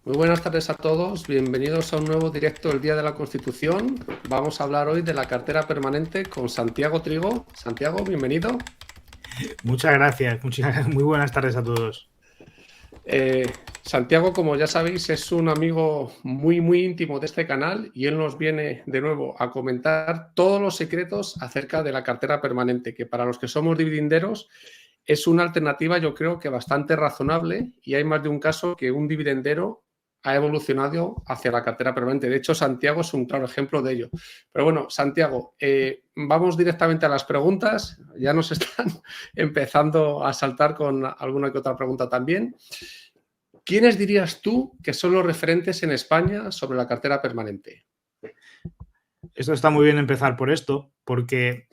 Muy buenas tardes a todos, bienvenidos a un nuevo directo del Día de la Constitución. Vamos a hablar hoy de la cartera permanente con Santiago Trigo. Santiago, bienvenido. Muchas gracias, muy buenas tardes a todos. Santiago, como ya sabéis, es un amigo muy íntimo de este canal y él nos viene de nuevo a comentar todos los secretos acerca de la cartera permanente, que para los que somos dividenderos es una alternativa, yo creo que bastante razonable, y hay más de un caso que un dividendero ha evolucionado hacia la cartera permanente. De hecho, Santiago es un claro ejemplo de ello. Pero bueno, Santiago, vamos directamente a las preguntas. Ya nos están empezando a saltar con alguna que otra pregunta también. ¿Quiénes dirías tú que son los referentes en España sobre la cartera permanente? Esto está muy bien empezar por esto, porque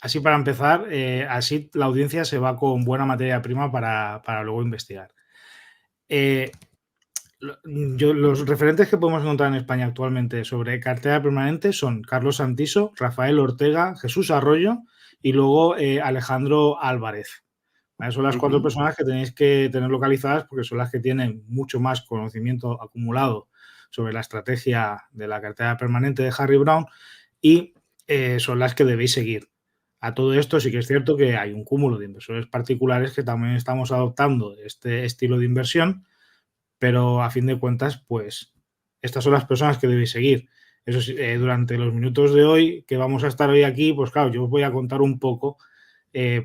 así para empezar, así la audiencia se va con buena materia prima para luego investigar. Los referentes que podemos encontrar en España actualmente sobre cartera permanente son Carlos Santiso, Rafael Ortega, Jesús Arroyo y luego Alejandro Álvarez. ¿Vale? Son las cuatro personas que tenéis que tener localizadas porque son las que tienen mucho más conocimiento acumulado sobre la estrategia de la cartera permanente de Harry Brown y son las que debéis seguir. A todo esto sí que es cierto que hay un cúmulo de inversores particulares que también estamos adoptando este estilo de inversión, pero a fin de cuentas, pues estas son las personas que debéis seguir. Eso sí, durante los minutos de hoy que vamos a estar hoy aquí, pues claro, yo os voy a contar un poco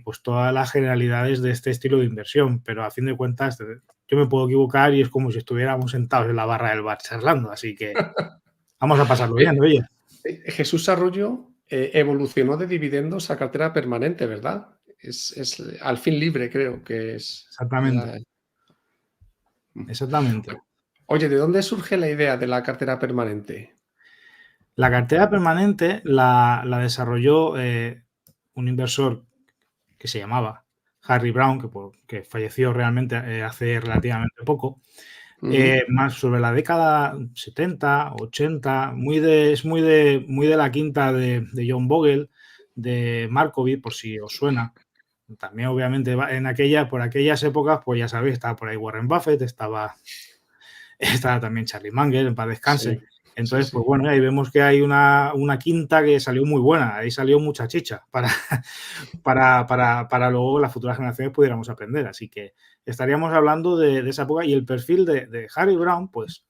pues todas las generalidades de este estilo de inversión, pero a fin de cuentas yo me puedo equivocar y es como si estuviéramos sentados en la barra del bar charlando, así que vamos a pasarlo bien, oye. Jesús Arroyo evolucionó de dividendos a cartera permanente, ¿verdad? Es al fin libre, creo que es. Exactamente, exactamente. Oye, ¿de dónde surge la idea de la cartera permanente? La cartera permanente la desarrolló un inversor que se llamaba Harry Brown, que falleció realmente hace relativamente poco, más sobre la década 70, 80, es muy de la quinta de John Bogle, de Markovits, por si os suena. También, obviamente, por aquellas épocas, pues ya sabéis, estaba por ahí Warren Buffett, estaba también Charlie Munger, en paz descanse. Sí, sí, Entonces, sí. pues bueno, ahí vemos que hay una quinta que salió muy buena, ahí salió mucha chicha para luego las futuras generaciones pudiéramos aprender. Así que estaríamos hablando de esa época y el perfil de Harry Brown, pues,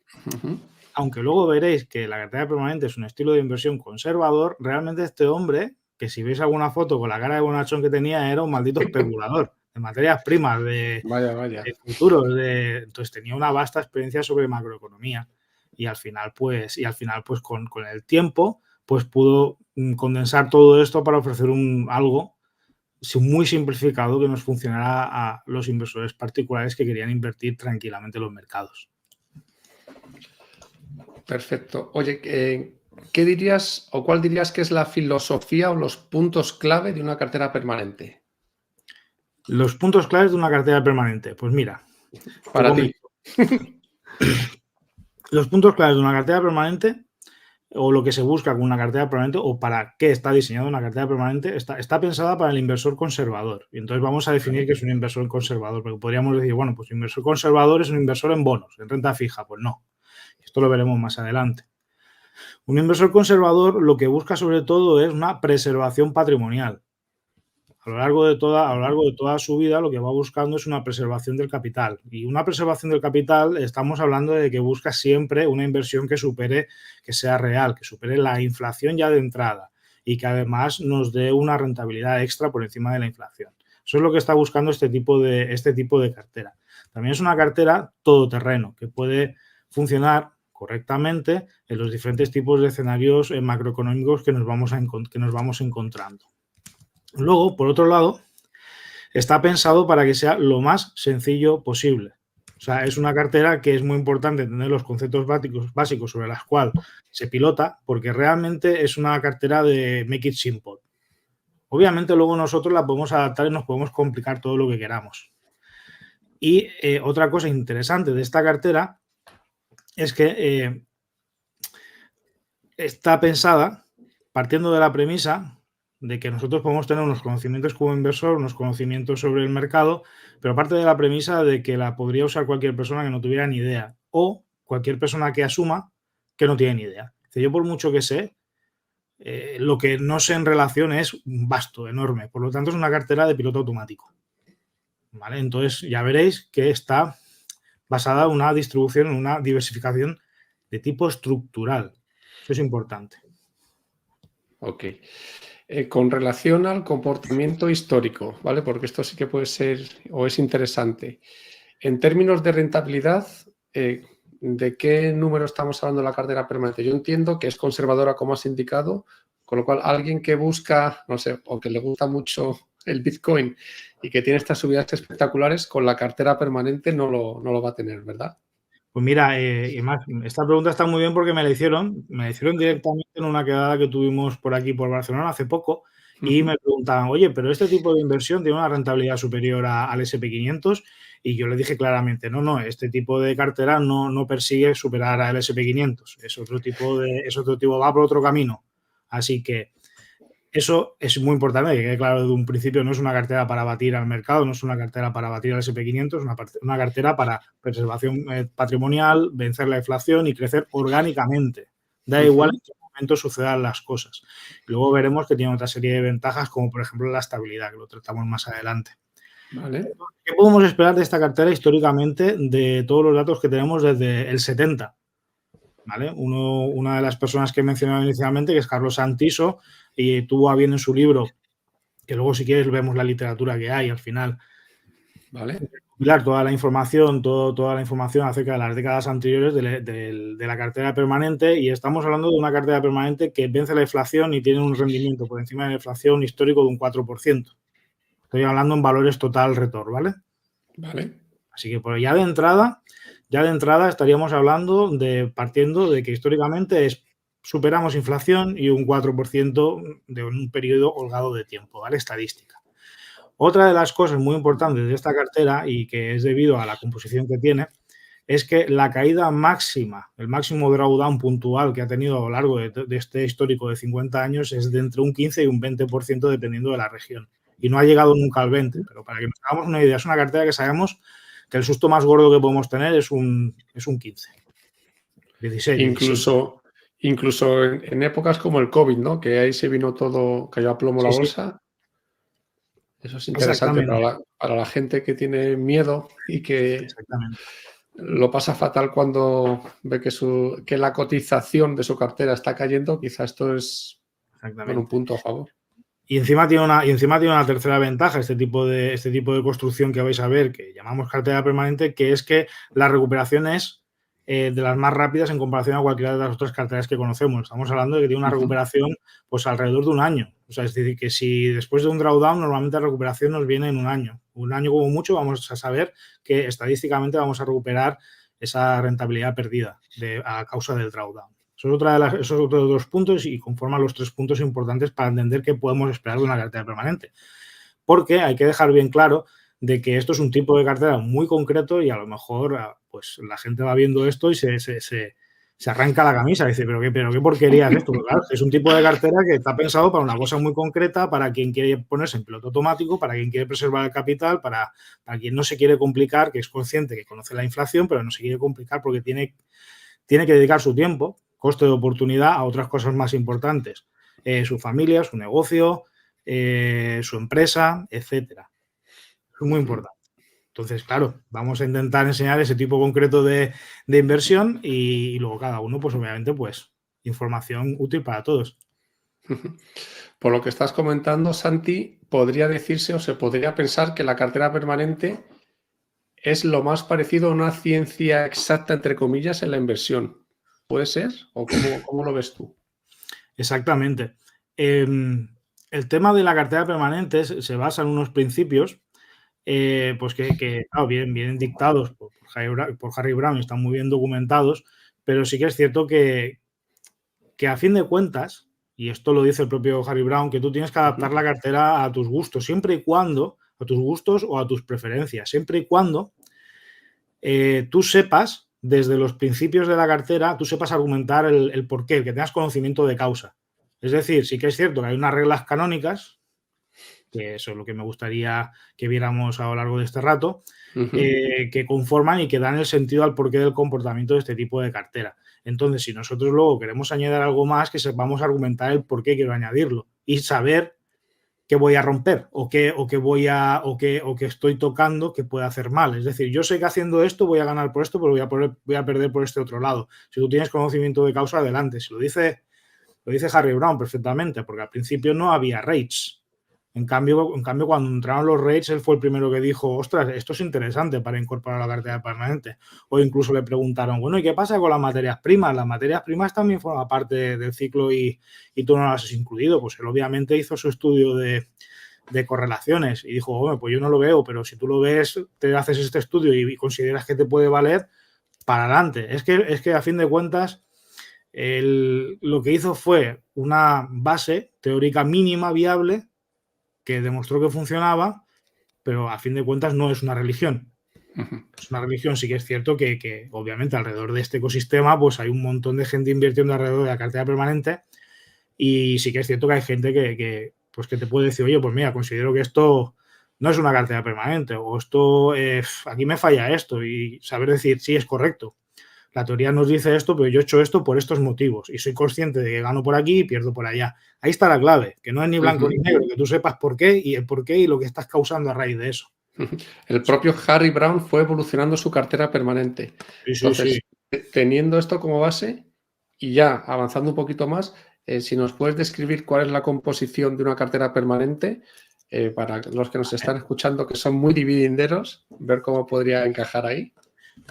aunque luego veréis que la cartera permanente es un estilo de inversión conservador, realmente este hombre, que si veis alguna foto con la cara de bonachón que tenía, era un maldito especulador de materias primas, Vaya, vaya. de futuros, entonces tenía una vasta experiencia sobre macroeconomía y al final pues con el tiempo pues pudo condensar todo esto para ofrecer algo muy simplificado que nos funcionara a los inversores particulares que querían invertir tranquilamente en los mercados. Perfecto. Oye, ¿qué dirías o cuál dirías que es la filosofía o los puntos clave de una cartera permanente? Los puntos claves de una cartera permanente. Pues mira, te Para ti. comento. Los puntos claves de una cartera permanente o lo que se busca con una cartera permanente o para qué está diseñada una cartera permanente está pensada para el inversor conservador. Y entonces vamos a definir qué es un inversor conservador, porque podríamos decir, bueno, pues un inversor conservador es un inversor en bonos, en renta fija. Pues no, esto lo veremos más adelante. Un inversor conservador lo que busca sobre todo es una preservación patrimonial. A lo largo de toda su vida lo que va buscando es una preservación del capital. Y una preservación del capital estamos hablando de que busca siempre una inversión que sea real, que supere la inflación ya de entrada y que además nos dé una rentabilidad extra por encima de la inflación. Eso es lo que está buscando este tipo de cartera. También es una cartera todoterreno que puede funcionar correctamente en los diferentes tipos de escenarios macroeconómicos que nos vamos encontrando. Luego, por otro lado, está pensado para que sea lo más sencillo posible. O sea, es una cartera que es muy importante entender los conceptos básicos sobre las cuales se pilota, porque realmente es una cartera de make it simple. Obviamente luego nosotros la podemos adaptar y nos podemos complicar todo lo que queramos. Y otra cosa interesante de esta cartera es que está pensada partiendo de la premisa de que nosotros podemos tener unos conocimientos como inversor, unos conocimientos sobre el mercado, pero parte de la premisa de que la podría usar cualquier persona que no tuviera ni idea o cualquier persona que asuma que no tiene ni idea. Yo por mucho que sé, lo que no sé en relación es vasto, enorme. Por lo tanto, es una cartera de piloto automático. ¿Vale? Entonces, ya veréis que está basada en una distribución, en una diversificación de tipo estructural. Eso es importante. Ok. Con relación al comportamiento histórico, ¿vale? Porque esto sí que puede ser o es interesante. En términos de rentabilidad, ¿de qué número estamos hablando de la cartera permanente? Yo entiendo que es conservadora, como has indicado, con lo cual alguien que busca, no sé, o que le gusta mucho el Bitcoin y que tiene estas subidas espectaculares, con la cartera permanente no lo va a tener, ¿verdad? Pues mira, y más, esta pregunta está muy bien porque me la hicieron directamente en una quedada que tuvimos por aquí, por Barcelona, hace poco, y me preguntaban, oye, pero este tipo de inversión tiene una rentabilidad superior al SP500, y yo le dije claramente, no, este tipo de cartera no persigue superar al SP500, es otro tipo, va por otro camino. Así que eso es muy importante, que quede claro desde un principio, no es una cartera para batir al mercado, no es una cartera para batir al SP500, es una cartera para preservación patrimonial, vencer la inflación y crecer orgánicamente. Da igual en qué momento sucedan las cosas. Y luego veremos que tiene otra serie de ventajas, como por ejemplo la estabilidad, que lo tratamos más adelante. Vale. ¿Qué podemos esperar de esta cartera históricamente de todos los datos que tenemos desde el 70? ¿Vale? Una de las personas que he mencionado inicialmente, que es Carlos Santiso, y tuvo a bien en su libro, que luego si quieres vemos la literatura que hay al final, Vale. recopilar toda la información acerca de las décadas anteriores de la cartera permanente, y estamos hablando de una cartera permanente que vence la inflación y tiene un rendimiento por encima de la inflación histórico de un 4%. Estoy hablando en valores total retorno, ¿vale? Vale. Así que por ya de entrada estaríamos hablando partiendo de que históricamente superamos inflación y un 4% de un periodo holgado de tiempo, ¿vale? Estadística. Otra de las cosas muy importantes de esta cartera, y que es debido a la composición que tiene, es que la caída máxima, el máximo drawdown puntual que ha tenido a lo largo de este histórico de 50 años es de entre un 15 y un 20% dependiendo de la región. Y no ha llegado nunca al 20, pero para que nos hagamos una idea, es una cartera que sabemos que el susto más gordo que podemos tener es un 15. 16, Incluso en épocas como el COVID, ¿no? Que ahí se vino todo, cayó a plomo la bolsa. Eso es interesante para la gente que tiene miedo y que lo pasa fatal cuando ve que la cotización de su cartera está cayendo. Quizá esto es un punto a favor. Y encima tiene una tercera ventaja, este tipo de construcción que vais a ver, que llamamos cartera permanente, que es que la recuperación es de las más rápidas en comparación a cualquiera de las otras carteras que conocemos. Estamos hablando de que tiene una recuperación pues alrededor de un año. O sea, es decir, que si después de un drawdown, normalmente la recuperación nos viene en un año. Un año como mucho vamos a saber que estadísticamente vamos a recuperar esa rentabilidad perdida a causa del drawdown. Esos otros dos puntos y conforman los 3 puntos importantes para entender qué podemos esperar de una cartera permanente. Porque hay que dejar bien claro de que esto es un tipo de cartera muy concreto y a lo mejor pues la gente va viendo esto y se arranca la camisa y dice, pero qué porquería es esto. Pero claro, es un tipo de cartera que está pensado para una cosa muy concreta, para quien quiere ponerse en piloto automático, para quien quiere preservar el capital, para quien no se quiere complicar, que es consciente que conoce la inflación, pero no se quiere complicar porque tiene que dedicar su tiempo, coste de oportunidad, a otras cosas más importantes. Su familia, su negocio, su empresa, etcétera. Es muy importante. Entonces, claro, vamos a intentar enseñar ese tipo concreto de inversión y luego cada uno, pues obviamente, pues información útil para todos. Por lo que estás comentando, Santi, podría decirse o se podría pensar que la cartera permanente es lo más parecido a una ciencia exacta, entre comillas, en la inversión. ¿Puede ser? ¿O cómo lo ves tú? Exactamente. El tema de la cartera permanente se basa en unos principios pues que claro, vienen dictados por Harry Browne y están muy bien documentados, pero sí que es cierto que a fin de cuentas, y esto lo dice el propio Harry Browne, que tú tienes que adaptar la cartera a tus gustos, siempre y cuando, a tus gustos o a tus preferencias, siempre y cuando tú sepas, desde los principios de la cartera, tú sepas argumentar el porqué, que tengas conocimiento de causa. Es decir, sí que es cierto que hay unas reglas canónicas que eso es lo que me gustaría que viéramos a lo largo de este rato, Ujú. que conforman y que dan el sentido al porqué del comportamiento de este tipo de cartera. Entonces, si nosotros luego queremos añadir algo más, que sepamos argumentar el por qué quiero añadirlo y saber qué voy a romper o qué estoy tocando que puede hacer mal. Es decir, yo sé que haciendo esto voy a ganar por esto, pero voy a perder por este otro lado. Si tú tienes conocimiento de causa, adelante. Si lo dice Harry Brown perfectamente, porque al principio no había rates. En cambio, cuando entraron los rates, él fue el primero que dijo, ostras, esto es interesante para incorporar a la cartera permanente. O incluso le preguntaron, bueno, ¿y qué pasa con las materias primas? Las materias primas también forman parte del ciclo y tú no las has incluido. Pues él obviamente hizo su estudio de correlaciones y dijo, hombre, pues yo no lo veo, pero si tú lo ves, te haces este estudio y consideras que te puede valer, para adelante. Es que a fin de cuentas, lo que hizo fue una base teórica mínima viable que demostró que funcionaba, pero a fin de cuentas no es una religión. Es una religión, sí que es cierto que obviamente alrededor de este ecosistema pues hay un montón de gente invirtiendo alrededor de la cartera permanente y sí que es cierto que hay gente que te puede decir, oye, pues mira, considero que esto no es una cartera permanente o esto, aquí me falla esto y saber decir, sí, es correcto. La teoría nos dice esto, pero yo he hecho esto por estos motivos y soy consciente de que gano por aquí y pierdo por allá. Ahí está la clave, que no es ni blanco ni negro, que tú sepas por qué y lo que estás causando a raíz de eso. El propio Harry Brown fue evolucionando su cartera permanente. Entonces, teniendo esto como base y ya avanzando un poquito más, si nos puedes describir cuál es la composición de una cartera permanente, para los que nos están escuchando que son muy dividinderos, ver cómo podría encajar ahí.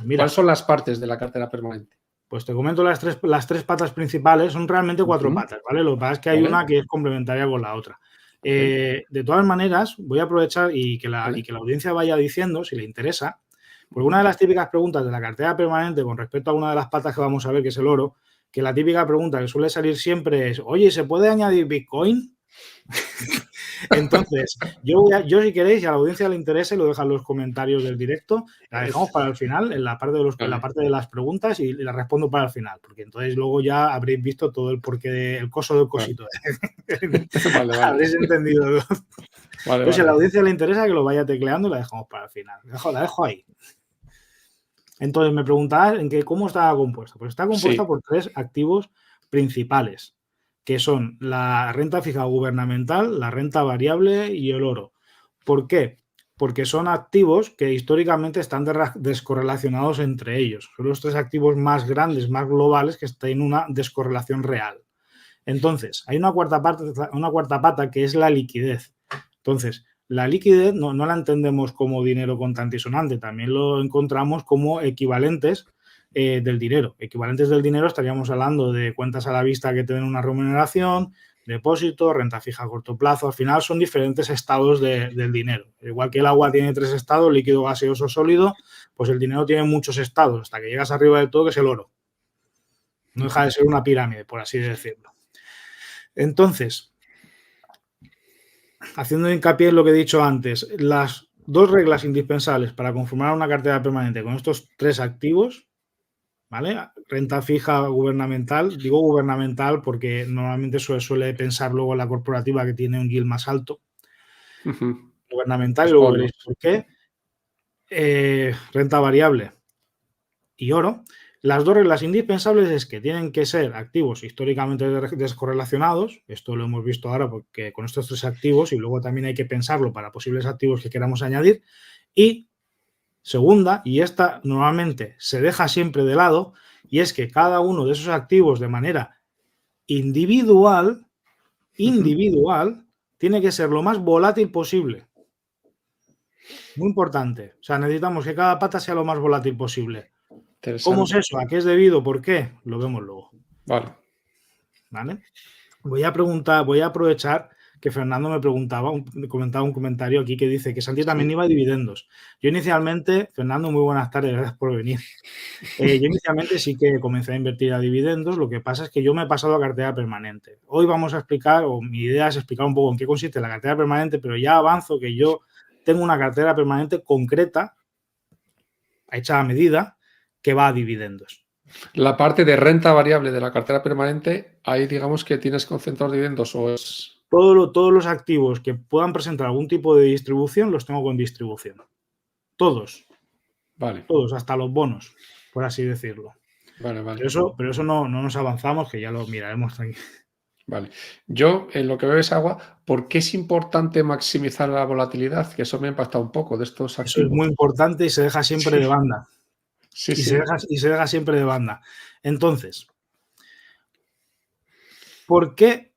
Mira, ¿cuáles son las partes de la cartera permanente? Pues te comento las tres patas principales, son realmente 4 patas, ¿vale? Lo que pasa es que hay una que es complementaria con la otra. De todas maneras, voy a aprovechar y que la audiencia vaya diciendo, si le interesa, porque una de las típicas preguntas de la cartera permanente con respecto a una de las patas que vamos a ver, que es el oro, que la típica pregunta que suele salir siempre es, oye, ¿se puede añadir Bitcoin? Entonces, yo si queréis, y a la audiencia le interese, lo dejan en los comentarios del directo, la dejamos para el final, en la parte de las preguntas y la respondo para el final, porque entonces luego ya habréis visto todo el porqué, el coso del cosito. Vale. Habréis entendido. Vale. Si a la audiencia le interesa, que lo vaya tecleando y la dejamos para el final. La dejo ahí. Entonces, me preguntabas cómo está compuesta. Pues está compuesta por 3 activos principales, que son la renta fija gubernamental, la renta variable y el oro. ¿Por qué? Porque son activos que históricamente están descorrelacionados entre ellos. Son los 3 activos más grandes, más globales, que están en una descorrelación real. Entonces, hay una cuarta pata que es la liquidez. Entonces, la liquidez no la entendemos como dinero contante y sonante, también lo encontramos como equivalentes del dinero. Equivalentes del dinero estaríamos hablando de cuentas a la vista que tienen una remuneración, depósito, renta fija a corto plazo. Al final son diferentes estados del dinero. Igual que el agua tiene 3 estados, líquido, gaseoso, sólido, pues el dinero tiene muchos estados, hasta que llegas arriba del todo, que es el oro. No deja de ser una pirámide, por así decirlo. Entonces, haciendo hincapié en lo que he dicho antes, las 2 reglas indispensables para conformar una cartera permanente con estos 3 activos, ¿vale? Renta fija gubernamental, digo gubernamental porque normalmente suele pensar luego en la corporativa que tiene un yield más alto. Gubernamental, y luego veréis por qué. Renta variable y oro. Las 2 reglas indispensables es que tienen que ser activos históricamente descorrelacionados. Esto lo hemos visto ahora porque con estos 3 activos, y luego también hay que pensarlo para posibles activos que queramos añadir. Y segunda, y esta normalmente se deja siempre de lado, y es que cada uno de esos activos de manera individual, tiene que ser lo más volátil posible. Muy importante. O sea, necesitamos que cada pata sea lo más volátil posible. ¿Cómo es eso? ¿A qué es debido? ¿Por qué? Lo vemos luego. Vale. Voy a aprovechar que Fernando me comentaba un comentario aquí que dice que Santi también iba a dividendos. Yo inicialmente, Fernando, muy buenas tardes, gracias por venir. Yo inicialmente sí que comencé a invertir a dividendos, lo que pasa es que yo me he pasado a cartera permanente. Hoy vamos a explicar, o mi idea es explicar un poco en qué consiste la cartera permanente, pero ya avanzo que yo tengo una cartera permanente concreta, hecha a medida, que va a dividendos. La parte de renta variable de la cartera permanente, ahí digamos que tienes concentrados dividendos o es... todos los activos que puedan presentar algún tipo de distribución los tengo con distribución. Todos. Vale. Todos, hasta los bonos, por así decirlo. Vale. Pero eso no nos avanzamos, que ya lo miraremos aquí. Vale. Yo, en lo que veo es agua, ¿por qué es importante maximizar la volatilidad? Que eso me ha impactado un poco de estos activos. Eso es muy importante y se deja siempre de banda. Sí. Se deja siempre de banda. Entonces, ¿por qué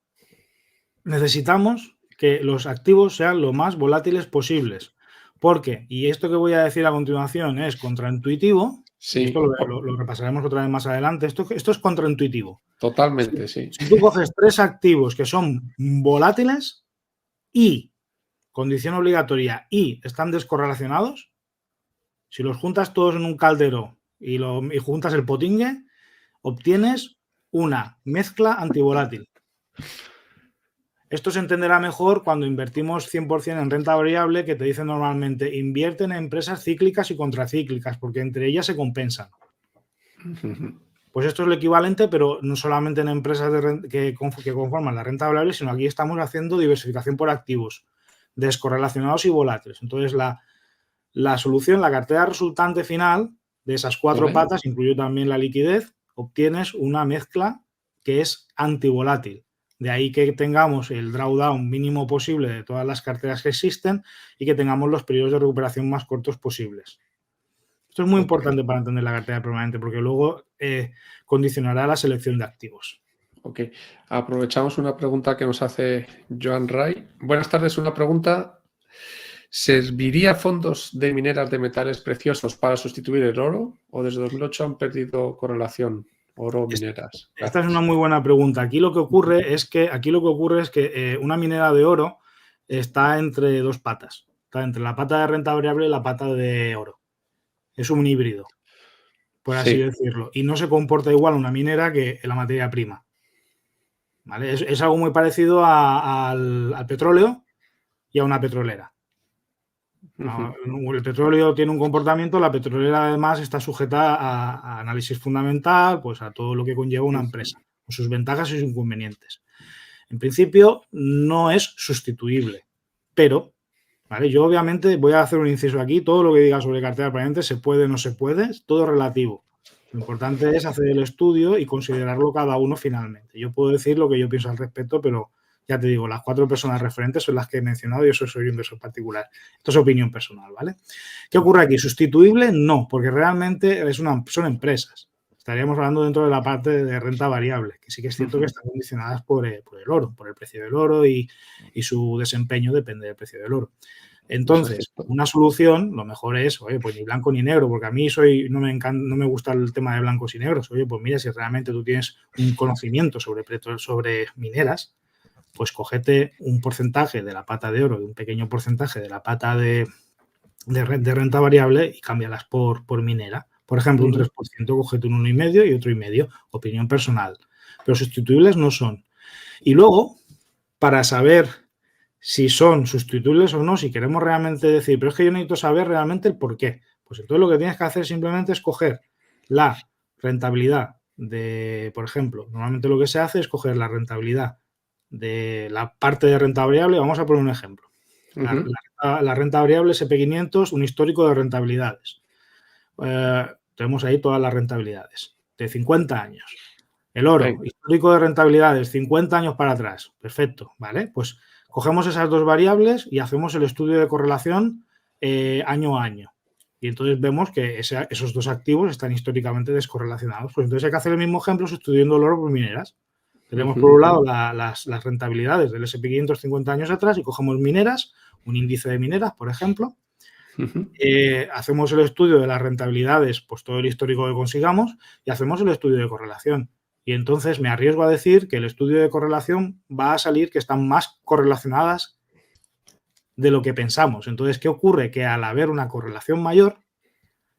necesitamos que los activos sean lo más volátiles posibles? Porque, y esto que voy a decir a continuación es contraintuitivo, Sí. y esto lo repasaremos otra vez más adelante, esto es contraintuitivo. Totalmente, sí. Si tú coges 3 activos que son volátiles y condición obligatoria y están descorrelacionados, si los juntas todos en un caldero y juntas el potingue, obtienes una mezcla antivolátil. Esto se entenderá mejor cuando invertimos 100% en renta variable, que te dicen normalmente invierte en empresas cíclicas y contracíclicas, porque entre ellas se compensan. Pues esto es lo equivalente, pero no solamente en empresas que conforman la renta variable, sino aquí estamos haciendo diversificación por activos descorrelacionados y volátiles. Entonces, la solución, la cartera resultante final de esas 4 patas, incluye también la liquidez, obtienes una mezcla que es antivolátil. De ahí que tengamos el drawdown mínimo posible de todas las carteras que existen y que tengamos los periodos de recuperación más cortos posibles. Esto es muy importante para entender la cartera permanente, porque luego condicionará la selección de activos. Ok. Aprovechamos una pregunta que nos hace Joan Ray. Buenas tardes, una pregunta. ¿Serviría fondos de mineras de metales preciosos para sustituir el oro? ¿O desde 2008 han perdido correlación oro-mineras? Esta es una muy buena pregunta. Aquí lo que ocurre es que una minera de oro está entre 2 patas. Está entre la pata de renta variable y la pata de oro. Es un híbrido, por así decirlo. Y no se comporta igual una minera que la materia prima. ¿Vale? Es algo muy parecido al petróleo y a una petrolera. El petróleo tiene un comportamiento, la petrolera además está sujeta a análisis fundamental, pues a todo lo que conlleva una empresa, con sus ventajas y sus inconvenientes. En principio no es sustituible, pero ¿vale? Yo obviamente voy a hacer un inciso aquí, todo lo que diga sobre cartera permanente se puede, no se puede, es todo relativo. Lo importante es hacer el estudio y considerarlo cada uno finalmente. Yo puedo decir lo que yo pienso al respecto, pero ya te digo, las 4 personas referentes son las que he mencionado y yo soy un inversor particular. Esto es opinión personal, ¿vale? ¿Qué ocurre aquí? ¿Sustituible? No, porque realmente son empresas. Estaríamos hablando dentro de la parte de renta variable, que sí que es cierto que están condicionadas por el oro, por el precio del oro y su desempeño depende del precio del oro. Entonces, una solución, lo mejor es, oye, pues ni blanco ni negro, porque a mí no me gusta el tema de blancos y negros. Oye, pues mira, si realmente tú tienes un conocimiento sobre mineras, pues cógete un porcentaje de la pata de oro y un pequeño porcentaje de la pata de renta variable y cámbialas por minera. Por ejemplo, un 3%, cógete un 1,5 y otro 1,5, opinión personal. Pero sustituibles no son. Y luego, para saber si son sustituibles o no, si queremos realmente decir, pero es que yo necesito saber realmente el por qué, pues entonces lo que tienes que hacer simplemente es coger la rentabilidad por ejemplo, normalmente lo que se hace es coger la rentabilidad de la parte de renta variable. Vamos a poner un ejemplo. La renta variable SP500, un histórico de rentabilidades. Tenemos ahí todas las rentabilidades de 50 años. El oro, histórico de rentabilidades, 50 años para atrás. Perfecto, ¿vale? Pues cogemos esas 2 variables y hacemos el estudio de correlación año a año. Y entonces vemos que esos 2 activos están históricamente descorrelacionados. Pues entonces hay que hacer el mismo ejemplo sustituyendo el oro por mineras. Tenemos por un lado las rentabilidades del SP500 50 años atrás y cogemos mineras, un índice de mineras, por ejemplo. Hacemos el estudio de las rentabilidades, pues todo el histórico que consigamos, y hacemos el estudio de correlación. Y entonces me arriesgo a decir que el estudio de correlación va a salir que están más correlacionadas de lo que pensamos. Entonces, ¿qué ocurre? Que al haber una correlación mayor,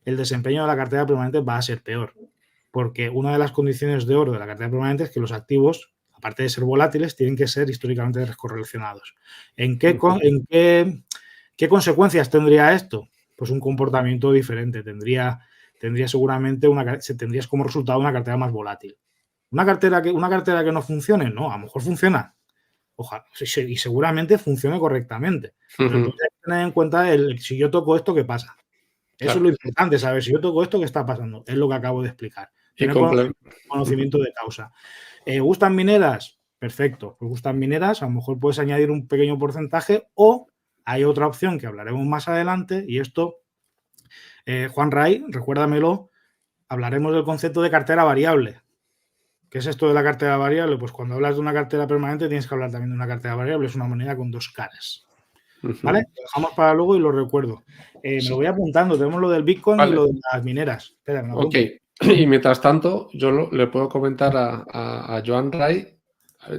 el desempeño de la cartera permanente va a ser peor. Porque una de las condiciones de oro de la cartera permanente es que los activos, aparte de ser volátiles, tienen que ser históricamente descorrelacionados. ¿Qué consecuencias tendría esto? Pues un comportamiento diferente. Tendría seguramente tendrías como resultado una cartera más volátil. ¿Una cartera que no funcione? No, a lo mejor funciona. ojalá, y seguramente funcione correctamente. Pero entonces hay que tener en cuenta si yo toco esto, ¿qué pasa? Eso es lo importante, saber si yo toco esto, ¿qué está pasando? Es lo que acabo de explicar. Tener conocimiento de causa. ¿Gustan mineras? Perfecto. ¿Os gustan mineras? A lo mejor puedes añadir un pequeño porcentaje o hay otra opción que hablaremos más adelante y esto, Juan Ray, recuérdamelo, hablaremos del concepto de cartera variable. ¿Qué es esto de la cartera variable? Pues cuando hablas de una cartera permanente tienes que hablar también de una cartera variable. Es una moneda con dos caras. ¿Vale? Lo dejamos para luego y lo recuerdo. Me lo voy apuntando. Tenemos lo del Bitcoin y lo de las mineras. Espera, me lo apunto. Y mientras tanto, yo le puedo comentar a Joan Ray,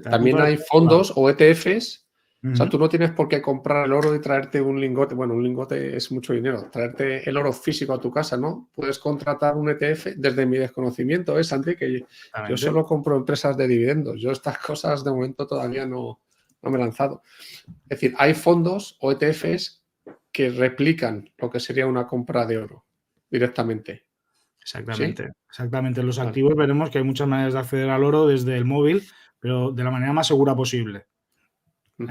también hay fondos o ETFs. O sea, tú no tienes por qué comprar el oro y traerte un lingote. Bueno, un lingote es mucho dinero. Traerte el oro físico a tu casa, ¿no? Puedes contratar un ETF desde mi desconocimiento, Santi, que yo solo compro empresas de dividendos. Yo estas cosas de momento todavía no me he lanzado. Es decir, hay fondos o ETFs que replican lo que sería una compra de oro directamente. Exactamente, ¿sí? Exactamente. En los activos veremos que hay muchas maneras de acceder al oro desde el móvil, pero de la manera más segura posible.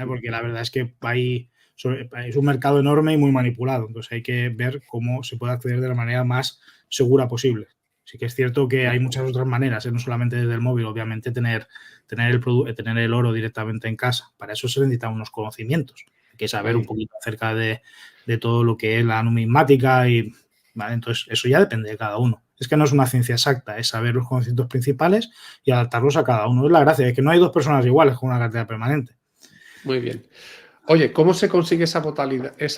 Porque la verdad es que es un mercado enorme y muy manipulado. Entonces hay que ver cómo se puede acceder de la manera más segura posible. Sí que es cierto que hay muchas otras maneras, no solamente desde el móvil, obviamente tener el oro directamente en casa. Para eso se necesitan unos conocimientos. Hay que saber un poquito acerca de todo lo que es la numismática y... ¿vale? Entonces, eso ya depende de cada uno. Es que no es una ciencia exacta, es saber los conceptos principales y adaptarlos a cada uno. Es la gracia, es que no hay dos personas iguales con una cartera permanente. Muy bien. Oye, ¿cómo se consigue esa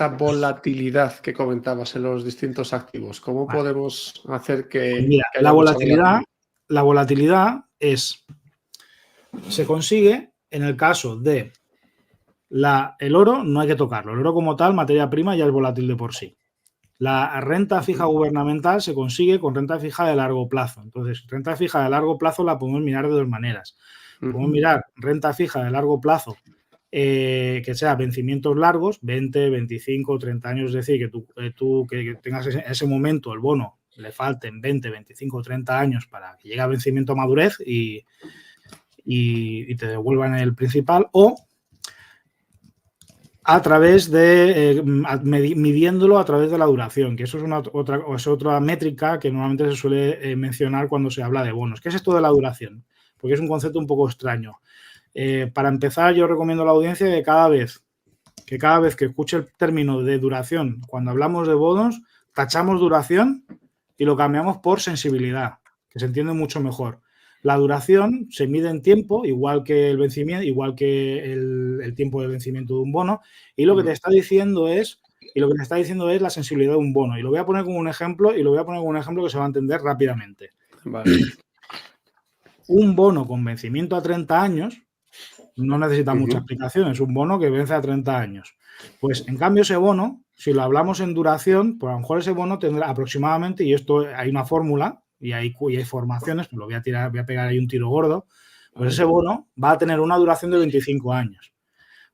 volatilidad que comentabas en los distintos activos? ¿Cómo podemos hacer que, pues mira, que haya la volatilidad se consigue en el caso de el oro, no hay que tocarlo. El oro como tal, materia prima, ya es volátil de por sí. La renta fija gubernamental se consigue con renta fija de largo plazo. Entonces, renta fija de largo plazo la podemos mirar de dos maneras. Podemos mirar renta fija de largo plazo que sea vencimientos largos, 20, 25, 30 años, es decir, que tú que tengas en ese momento el bono, le falten 20, 25, 30 años para que llegue a vencimiento a madurez y te devuelvan el principal, o a través de midiéndolo a través de la duración, que eso es otra métrica que normalmente se suele mencionar cuando se habla de bonos. ¿Qué es esto de la duración? Porque es un concepto un poco extraño. Para empezar, yo recomiendo a la audiencia que cada vez que escuche el término de duración, cuando hablamos de bonos, tachamos duración y lo cambiamos por sensibilidad, que se entiende mucho mejor. La duración se mide en tiempo, igual que el vencimiento, igual que el tiempo de vencimiento de un bono, y lo que te está diciendo es la sensibilidad de un bono. Y lo voy a poner como un ejemplo, que se va a entender rápidamente. Vale. Un bono con vencimiento a 30 años no necesita mucha explicación, es un bono que vence a 30 años. Pues, en cambio, ese bono, si lo hablamos en duración, pues a lo mejor ese bono tendrá aproximadamente, y esto hay una fórmula, y hay formaciones, pues voy a pegar ahí un tiro gordo, pues ese bono va a tener una duración de 25 años.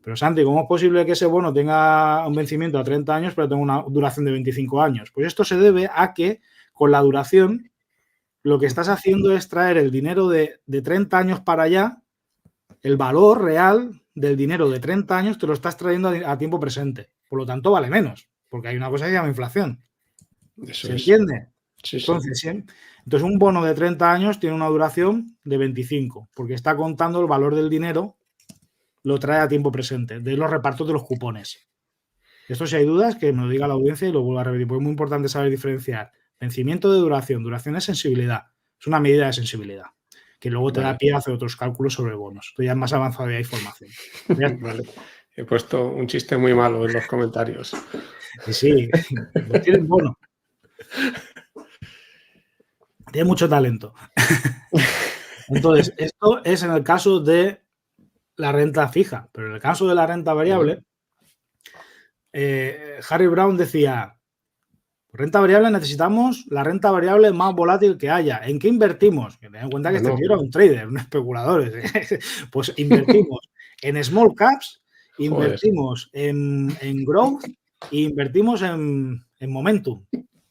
Pero, Santi, ¿cómo es posible que ese bono tenga un vencimiento a 30 años, pero tenga una duración de 25 años? Pues esto se debe a que con la duración lo que estás haciendo es traer el dinero de 30 años para allá, el valor real del dinero de 30 años te lo estás trayendo a tiempo presente. Por lo tanto, vale menos, porque hay una cosa que se llama inflación. ¿Se entiende? Sí, entonces, un bono de 30 años tiene una duración de 25, porque está contando el valor del dinero, lo trae a tiempo presente, de los repartos de los cupones. Esto, si hay dudas, que me lo diga la audiencia y lo vuelvo a repetir, porque es muy importante saber diferenciar vencimiento de duración. Duración es sensibilidad, es una medida de sensibilidad, que luego te da pie a hacer otros cálculos sobre bonos. Esto ya es más avanzado y hay formación. Vale. He puesto un chiste muy malo en los comentarios. Sí, no tienes bono. Tiene mucho talento. Entonces, esto es en el caso de la renta fija, pero en el caso de la renta variable, Harry Brown decía, renta variable, necesitamos la renta variable más volátil que haya. ¿En qué invertimos? Que ten en cuenta que este tío era un trader, un especulador. Pues invertimos en small caps, invertimos en growth e invertimos en momentum.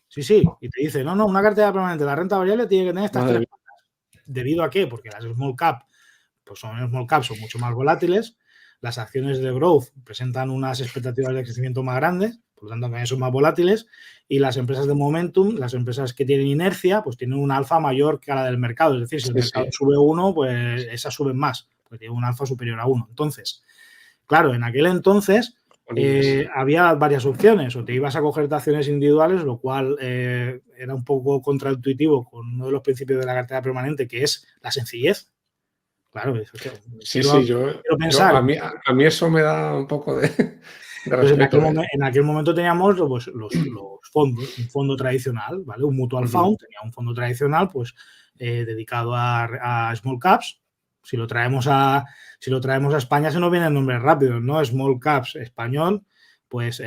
Sí. Y te dice, no, una cartera permanente, la renta variable tiene que tener estas tres patas. ¿Debido a qué? Porque las small cap, son mucho más volátiles. las acciones de growth presentan unas expectativas de crecimiento más grandes, por lo tanto también son más volátiles, y las empresas de momentum, las empresas que tienen inercia, pues tienen un alfa mayor que la del mercado. Es decir, si el mercado sube 1, pues esas suben más, porque tienen un alfa superior a 1. Entonces, claro, en aquel entonces había varias opciones. O te ibas a coger acciones individuales, lo cual era un poco contraintuitivo con uno de los principios de la cartera permanente, que es la sencillez. Claro, quiero pensar. A mí eso me da un poco de respeto. En aquel momento teníamos pues, los fondos, un fondo tradicional, ¿vale? Un mutual fund, tenía un fondo tradicional pues dedicado a small caps. Si lo traemos a España se nos vienen nombres rápidos, ¿no? Small caps español, pues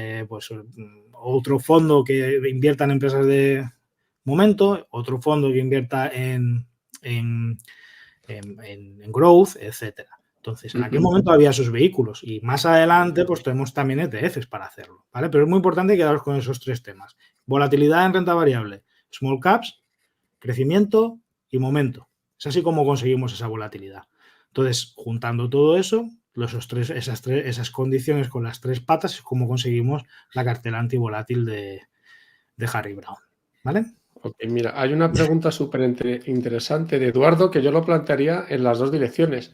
otro fondo que invierta en empresas de momento, otro fondo que invierta en growth, etcétera. Entonces, en aquel momento había esos vehículos y más adelante pues tenemos también ETFs para hacerlo, ¿vale? Pero es muy importante quedaros con esos 3 temas. Volatilidad en renta variable, small caps, crecimiento y momento. Es así como conseguimos esa volatilidad. Entonces, juntando todo eso, esas condiciones con las 3 patas es como conseguimos la cartera antivolátil de Harry Browne, ¿vale? Ok, mira, hay una pregunta súper interesante de Eduardo que yo lo plantearía en las 2 direcciones.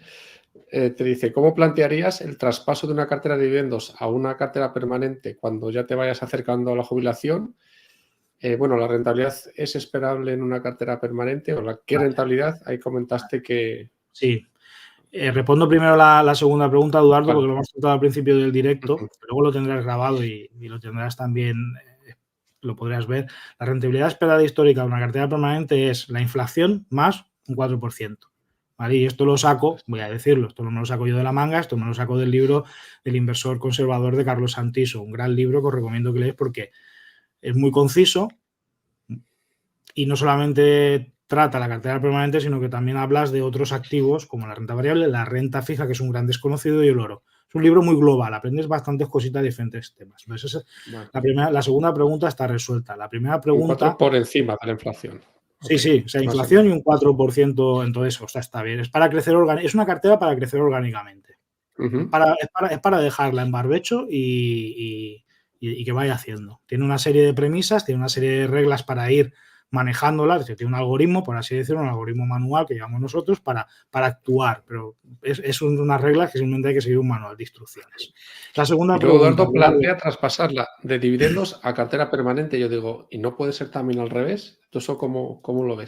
Te dice, ¿cómo plantearías el traspaso de una cartera de dividendos a una cartera permanente cuando ya te vayas acercando a la jubilación? ¿La rentabilidad es esperable en una cartera permanente? ¿O qué rentabilidad? Ahí comentaste que... Sí. Respondo primero la segunda pregunta, Eduardo, porque lo hemos tratado al principio del directo, pero luego lo tendrás grabado y lo tendrás también, lo podrás ver. La rentabilidad esperada histórica de una cartera permanente es la inflación más un 4%. ¿Vale? Y esto lo saco, voy a decirlo, esto no me lo saco yo de la manga, esto me lo saco del libro del inversor conservador de Carlos Santiso, un gran libro que os recomiendo que leáis porque es muy conciso y no solamente trata la cartera permanente, sino que también hablas de otros activos como la renta variable, la renta fija, que es un gran desconocido, y el oro. Es un libro muy global, aprendes bastantes cositas de diferentes temas. Entonces, la segunda pregunta está resuelta. La primera pregunta... Un 4 por encima de la inflación. Sí, o sea, inflación y un 4% en todo eso. O sea, está bien. Es para crecer es una cartera para crecer orgánicamente. Es para dejarla en barbecho y que vaya haciendo. Tiene una serie de premisas, tiene una serie de reglas para ir manejándola, tiene un algoritmo, por así decirlo, un algoritmo manual que llamamos nosotros para actuar, pero es unas reglas que simplemente hay que seguir un manual de instrucciones. La segunda pregunta... Eduardo plantea traspasarla de dividendos a cartera permanente. Yo digo, ¿y no puede ser también al revés? ¿Eso cómo lo hay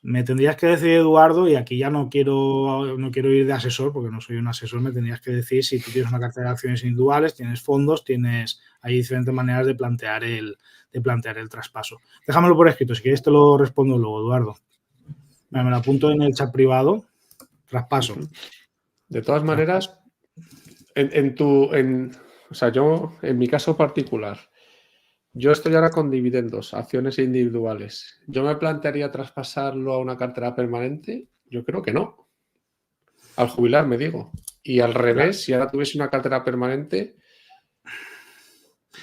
Me tendrías que decir, Eduardo, y aquí ya no quiero ir de asesor, porque no soy un asesor, me tendrías que decir si tú tienes una cartera de acciones individuales, tienes fondos, hay diferentes maneras de plantear el traspaso. Déjamelo por escrito, si quieres te lo respondo luego, Eduardo. Me lo apunto en el chat privado. Traspaso. De todas maneras, yo, en mi caso particular, yo estoy ahora con dividendos, acciones individuales. ¿Yo me plantearía traspasarlo a una cartera permanente? Yo creo que no. Al jubilarme, digo. Y al revés, si ahora tuviese una cartera permanente,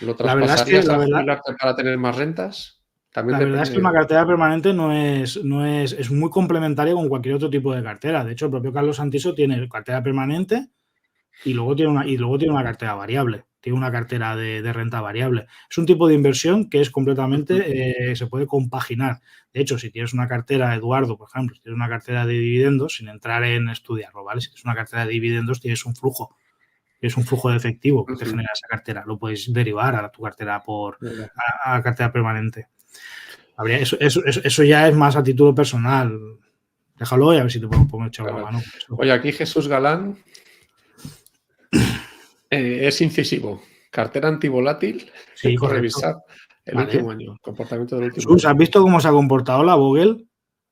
¿lo traspasarías a jubilarte para tener más rentas? También la verdad es que una cartera permanente es muy complementaria con cualquier otro tipo de cartera. De hecho, el propio Carlos Santiso tiene cartera permanente y luego tiene una cartera variable. Tiene una cartera de renta variable. Es un tipo de inversión que es completamente, se puede compaginar. De hecho, si tienes una cartera, Eduardo, por ejemplo, si tienes una cartera de dividendos, sin entrar en estudiarlo, ¿vale? Si tienes una cartera de dividendos, tienes un flujo. Es un flujo de efectivo que te genera esa cartera. Lo puedes derivar a tu cartera a cartera permanente. Eso ya es más a título personal. Déjalo y a ver si te puedo echar una mano. Oye, aquí Jesús Galán es incisivo. Cartera antivolátil. Sí, por revisar el último año. Comportamiento del último Jesús, ¿has visto cómo se ha comportado la Vogel?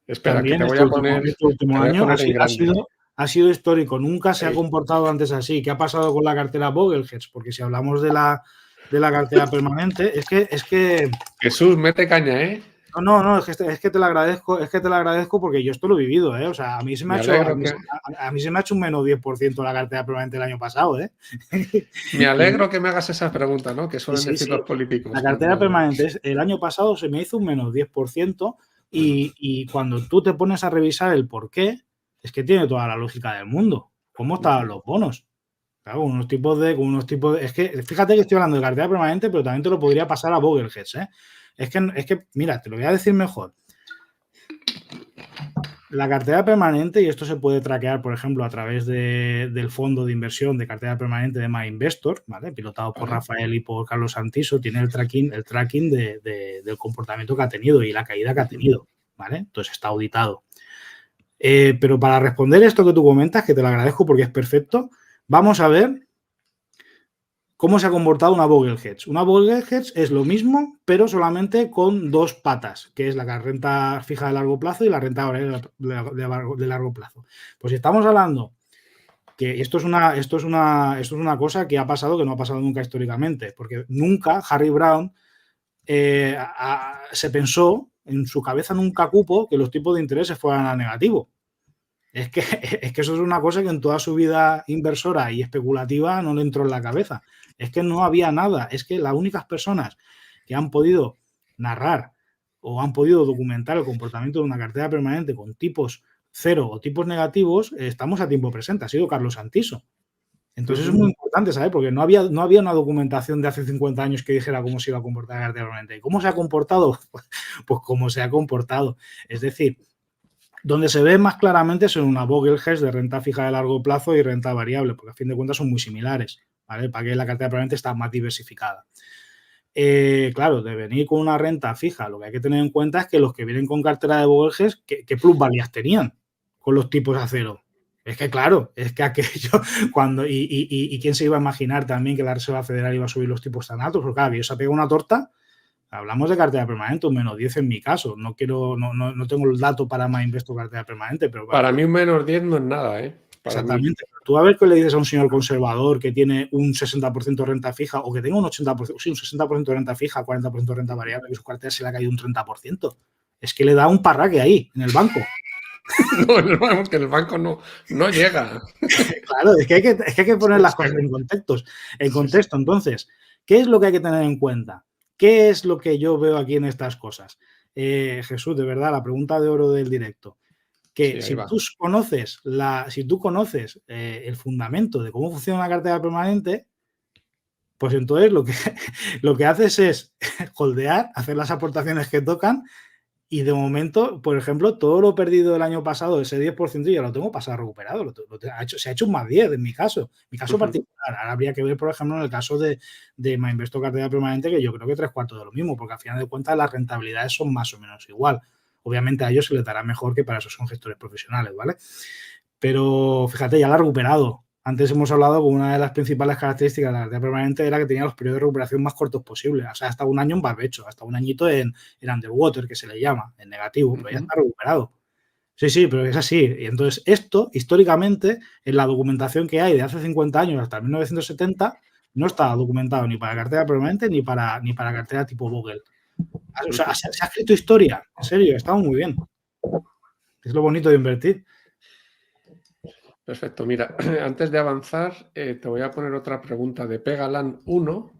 Espera, también que te voy a poner este último año ha sido histórico. Nunca se ha comportado antes así. ¿Qué ha pasado con la cartera Vogelheads? Porque si hablamos de la cartera permanente, es que... Jesús, mete caña, ¿eh? No, es que te lo agradezco porque yo esto lo he vivido, ¿eh? O sea, a mí se me ha hecho un menos 10% la cartera permanente el año pasado, ¿eh? Me alegro que me hagas esa pregunta, ¿no? Que suelen decir los políticos. La cartera permanente el año pasado se me hizo un menos 10% y cuando tú te pones a revisar el por qué, es que tiene toda la lógica del mundo. ¿Cómo estaban los bonos? Claro, es que fíjate que estoy hablando de cartera permanente, pero también te lo podría pasar a Bogleheads, ¿eh? Es que, mira, te lo voy a decir mejor. La cartera permanente, y esto se puede traquear, por ejemplo, a través del fondo de inversión de cartera permanente de MyInvestor, ¿vale? Pilotado por Rafael y por Carlos Santiso, tiene el tracking del comportamiento que ha tenido y la caída que ha tenido, ¿vale? Entonces está auditado. Pero para responder esto que tú comentas, que te lo agradezco porque es perfecto, vamos a ver cómo se ha comportado una Bogleheads. Una Bogleheads es lo mismo, pero solamente con dos patas, que es la renta fija de largo plazo y la renta variable de largo plazo. Pues si estamos hablando que esto es una cosa que ha pasado que no ha pasado nunca históricamente, porque nunca Harry Brown se pensó, en su cabeza nunca cupo que los tipos de intereses fueran a negativo. Es que eso es una cosa que en toda su vida inversora y especulativa no le entró en la cabeza. Es que no había nada. Es que las únicas personas que han podido narrar o han podido documentar el comportamiento de una cartera permanente con tipos cero o tipos negativos, estamos a tiempo presente. Ha sido Carlos Santiso. Entonces es muy importante, ¿sabes? Porque no había una documentación de hace 50 años que dijera cómo se iba a comportar la cartera permanente. ¿Y cómo se ha comportado? Pues como se ha comportado. Es decir, donde se ve más claramente son una Bogleheads de renta fija de largo plazo y renta variable, porque a fin de cuentas son muy similares, ¿vale? Para que la cartera permanente está más diversificada. Claro, de venir con una renta fija, lo que hay que tener en cuenta es que los que vienen con cartera de Bogleheads, ¿qué plusvalías tenían con los tipos a cero? Es que claro, es que aquello cuando y quién se iba a imaginar también que la Reserva Federal iba a subir los tipos tan altos, porque claro, ellos se ha pegado una torta. Hablamos de cartera permanente, un -10 en mi caso. No tengo el dato para MyInvestor cartera permanente, pero para mí un -10 no es nada, ¿eh? Exactamente. Tú a ver qué le dices a un señor conservador que tiene un 60% de renta fija o que tenga un 80%, sí, un 60% de renta fija, 40% de renta variable, que su cartera se le ha caído un 30%. Es que le da un parraque ahí, en el banco. No, vamos, que el banco no llega. Claro, es que hay que poner las cosas en contexto. Entonces, ¿qué es lo que hay que tener en cuenta? ¿Qué es lo que yo veo aquí en estas cosas? Jesús, de verdad, la pregunta de oro del directo. Que si tú conoces el fundamento de cómo funciona una cartera permanente, pues entonces lo que haces es holdear, hacer las aportaciones que tocan. Y de momento, por ejemplo, todo lo perdido del año pasado, ese 10%, ya lo tengo pasado recuperado. Se ha hecho un +10 en mi caso. Mi caso particular. Ahora habría que ver, por ejemplo, en el caso de MyInvestor cartera permanente, que yo creo que 3/4 de lo mismo, porque al final de cuentas las rentabilidades son más o menos igual. Obviamente a ellos se les dará mejor, que para eso son gestores profesionales, ¿vale? Pero fíjate, ya la ha recuperado. Antes hemos hablado que una de las principales características de la cartera permanente era que tenía los periodos de recuperación más cortos posibles. O sea, hasta un año en barbecho, hasta un añito en underwater, que se le llama, en negativo, pero ya está recuperado. Sí, pero es así. Y entonces esto, históricamente, en la documentación que hay de hace 50 años hasta 1970, no está documentado ni para cartera permanente ni para cartera tipo Google. O sea, se ha escrito historia, en serio, está muy bien. Es lo bonito de invertir. Perfecto. Mira, antes de avanzar, te voy a poner otra pregunta de Pegalan 1,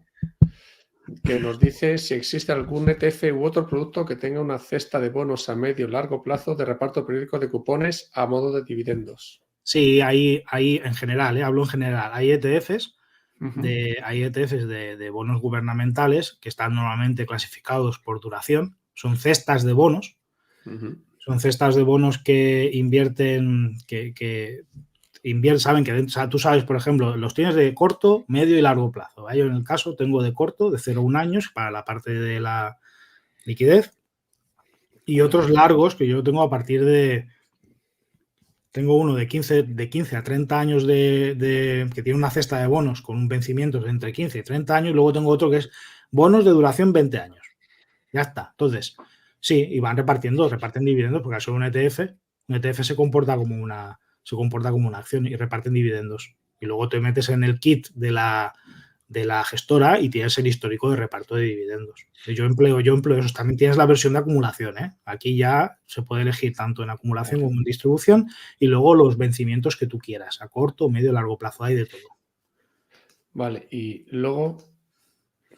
que nos dice si existe algún ETF u otro producto que tenga una cesta de bonos a medio o largo plazo de reparto periódico de cupones a modo de dividendos. Sí, hay en general, hablo en general. Hay ETFs de bonos gubernamentales que están normalmente clasificados por duración. Son cestas de bonos. Son cestas de bonos que invierten, saben que o sea, tú sabes, por ejemplo, los tienes de corto, medio y largo plazo. Yo en el caso tengo de corto, de 0 a 1 años para la parte de la liquidez, y otros largos que yo tengo a partir de... Tengo uno de 15 a 30 años que tiene una cesta de bonos con un vencimiento entre 15 y 30 años, y luego tengo otro que es bonos de duración 20 años. Ya está. Entonces, sí, y reparten dividendos, porque al ser un ETF se comporta como una acción y reparten dividendos. Y luego te metes en el kit de la gestora y tienes el histórico de reparto de dividendos. Yo empleo eso. También tienes la versión de acumulación, ¿eh? Aquí ya se puede elegir tanto en acumulación como en distribución, y luego los vencimientos que tú quieras, a corto, medio, largo plazo, hay de todo. Vale, y luego,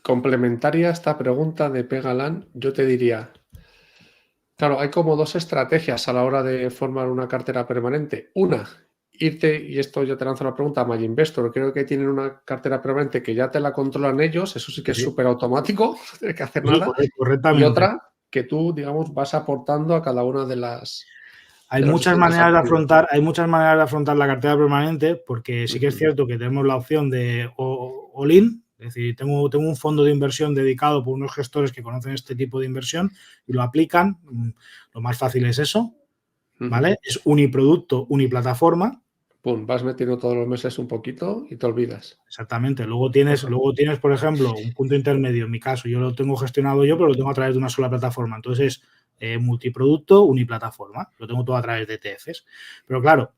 complementaria a esta pregunta de Pegalan, yo te diría, claro, hay como dos estrategias a la hora de formar una cartera permanente. Una, irte, y esto ya te lanzo la pregunta a My Investor, creo que tienen una cartera permanente que ya te la controlan ellos, eso sí que es súper automático, no tienes que hacer nada, y correctamente. otra que tú, digamos, vas aportando a cada una de las... Hay muchas maneras de afrontar la cartera permanente, porque sí que es cierto que tenemos la opción de all-in, es decir, tengo un fondo de inversión dedicado por unos gestores que conocen este tipo de inversión y lo aplican. Lo más fácil es eso, ¿vale? Es uniproducto, uniplataforma. Pum, vas metiendo todos los meses un poquito y te olvidas. Exactamente. Luego tienes, por ejemplo, un punto intermedio. En mi caso, yo lo tengo gestionado yo, pero lo tengo a través de una sola plataforma. Entonces es multiproducto, uniplataforma. Lo tengo todo a través de ETFs. Pero claro,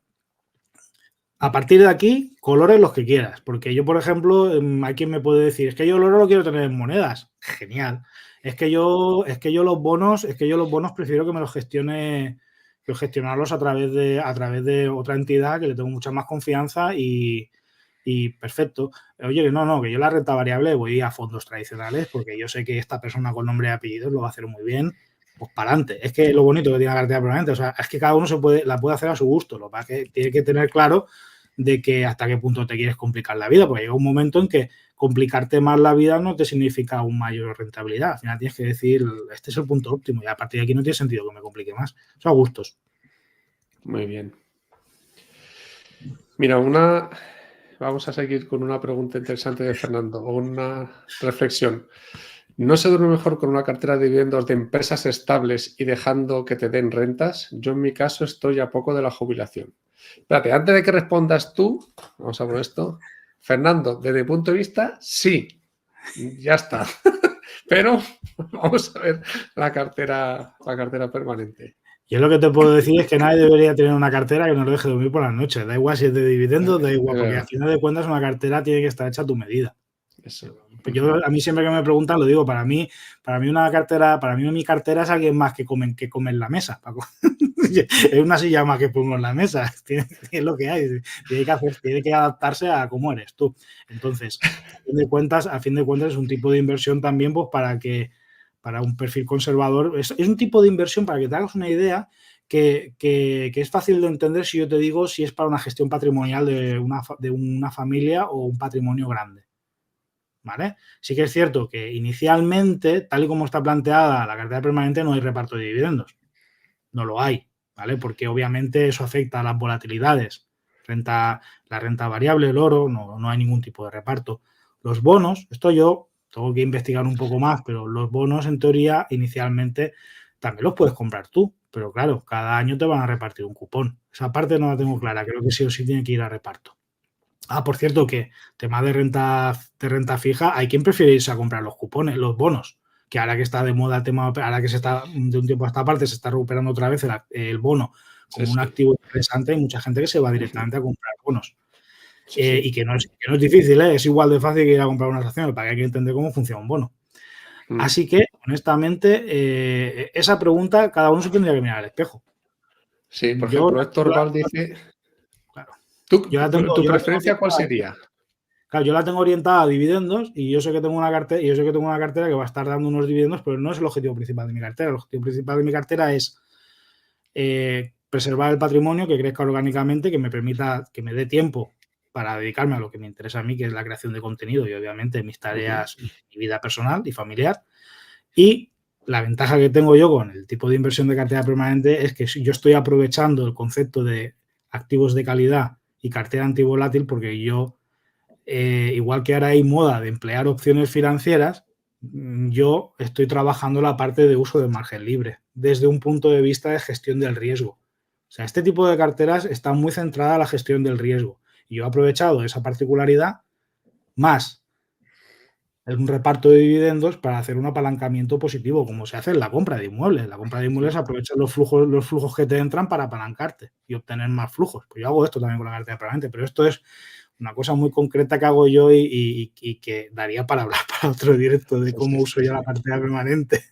a partir de aquí, colores los que quieras. Porque yo, por ejemplo, hay quien me puede decir, es que yo el oro lo quiero tener en monedas. Genial. Es que yo los bonos prefiero que me los gestione, que gestionarlos a través de otra entidad que le tengo mucha más confianza y perfecto. Oye, que no, que yo la renta variable voy a fondos tradicionales porque yo sé que esta persona con nombre y apellidos lo va a hacer muy bien, pues para adelante. Es que lo bonito que tiene la cartera permanente, o sea, es que cada uno la puede hacer a su gusto. Lo que pasa es que tiene que tener claro de que hasta qué punto te quieres complicar la vida, porque llega un momento en que complicarte más la vida no te significa un mayor rentabilidad. Al final tienes que decir, este es el punto óptimo y a partir de aquí no tiene sentido que me complique más. Eso a gustos. Muy bien. Mira, vamos a seguir con una pregunta interesante de Fernando, o una reflexión. ¿No se duerme mejor con una cartera de dividendos de empresas estables y dejando que te den rentas? Yo en mi caso estoy a poco de la jubilación. Espérate, antes de que respondas tú, vamos a poner esto. Fernando, desde mi punto de vista, sí, ya está. Pero vamos a ver la cartera permanente. Yo lo que te puedo decir es que nadie debería tener una cartera que nos deje dormir por las noches. Da igual si es de dividendos, da igual, porque al final de cuentas una cartera tiene que estar hecha a tu medida. Eso. Pues yo, a mí siempre que me preguntan, lo digo, para mí mi cartera es alguien más que come en la mesa. Es una silla más que pongo en la mesa. Es lo que hay. Tiene que adaptarse a cómo eres tú. Entonces, a fin de cuentas es un tipo de inversión también, pues para un perfil conservador. Es un tipo de inversión, para que te hagas una idea, que es fácil de entender si yo te digo si es para una gestión patrimonial de una familia o un patrimonio grande. ¿Vale? Sí que es cierto que inicialmente, tal y como está planteada la cartera permanente, no hay reparto de dividendos. No lo hay, ¿vale? Porque obviamente eso afecta a las volatilidades. La renta variable, el oro, no hay ningún tipo de reparto. Los bonos, esto yo tengo que investigar un poco más, pero los bonos, en teoría, inicialmente también los puedes comprar tú. Pero claro, cada año te van a repartir un cupón. Esa parte no la tengo clara. Creo que sí o sí tiene que ir a reparto. Por cierto, que tema de renta fija, hay quien prefiere irse a comprar los cupones, los bonos, que ahora que está de moda el tema, ahora que se está de un tiempo a esta parte, se está recuperando otra vez el bono como un activo interesante, hay mucha gente que se va directamente a comprar bonos. Y que no es difícil, es igual de fácil que ir a comprar unas acciones, para que hay que entender cómo funciona un bono. Así que, honestamente, esa pregunta cada uno se tendría que mirar al espejo. Sí, por ejemplo, Héctor Val dice... Claro. ¿Tu preferencia cuál sería? Claro, yo la tengo orientada a dividendos y yo sé que tengo una cartera que va a estar dando unos dividendos, pero no es el objetivo principal de mi cartera. El objetivo principal de mi cartera es preservar el patrimonio, que crezca orgánicamente, que me permita, que me dé tiempo para dedicarme a lo que me interesa a mí, que es la creación de contenido y obviamente mis tareas, mi vida personal y familiar. Y la ventaja que tengo yo con el tipo de inversión de cartera permanente es que yo estoy aprovechando el concepto de activos de calidad y cartera antivolátil, porque yo, igual que ahora hay moda de emplear opciones financieras, yo estoy trabajando la parte de uso de margen libre desde un punto de vista de gestión del riesgo. O sea, este tipo de carteras está muy centrada en la gestión del riesgo. Y yo he aprovechado esa particularidad más un reparto de dividendos para hacer un apalancamiento positivo, como se hace en la compra de inmuebles. La compra de inmuebles aprovecha los flujos que te entran para apalancarte y obtener más flujos. Pues yo hago esto también con la cartera permanente, pero esto es una cosa muy concreta que hago yo y que daría para hablar para otro directo de cómo uso yo la cartera permanente.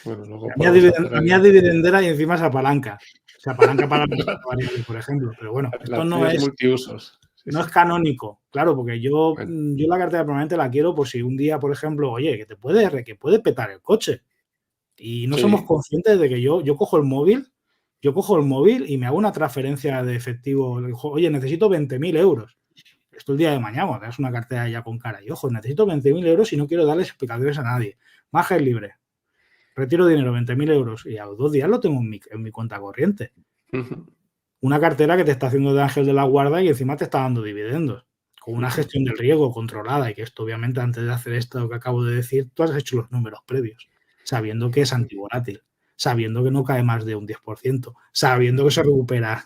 Bueno, luego la mía es dividendera y encima se apalanca. Se apalanca para la variable, por ejemplo. Pero bueno, esto no es multiusos. No es canónico, claro, porque yo la cartera permanente la quiero por si un día, por ejemplo, oye, que puede petar el coche y no somos conscientes de que yo cojo el móvil Yo cojo el móvil y me hago una transferencia de efectivo. Le digo, oye, necesito 20.000 euros. Esto el día de mañana, cuando es una cartera ya con cara. Y ojo, necesito 20.000 euros y no quiero darles explicaciones a nadie. Maja es libre. Retiro dinero, 20.000 euros. Y a los 2 días lo tengo en mi cuenta corriente. Una cartera que te está haciendo de ángel de la guarda y encima te está dando dividendos. Con una gestión del riesgo controlada. Y que esto, obviamente, antes de hacer esto que acabo de decir, tú has hecho los números previos. Sabiendo que es antivolátil. Sabiendo que no cae más de un 10%, sabiendo que se recupera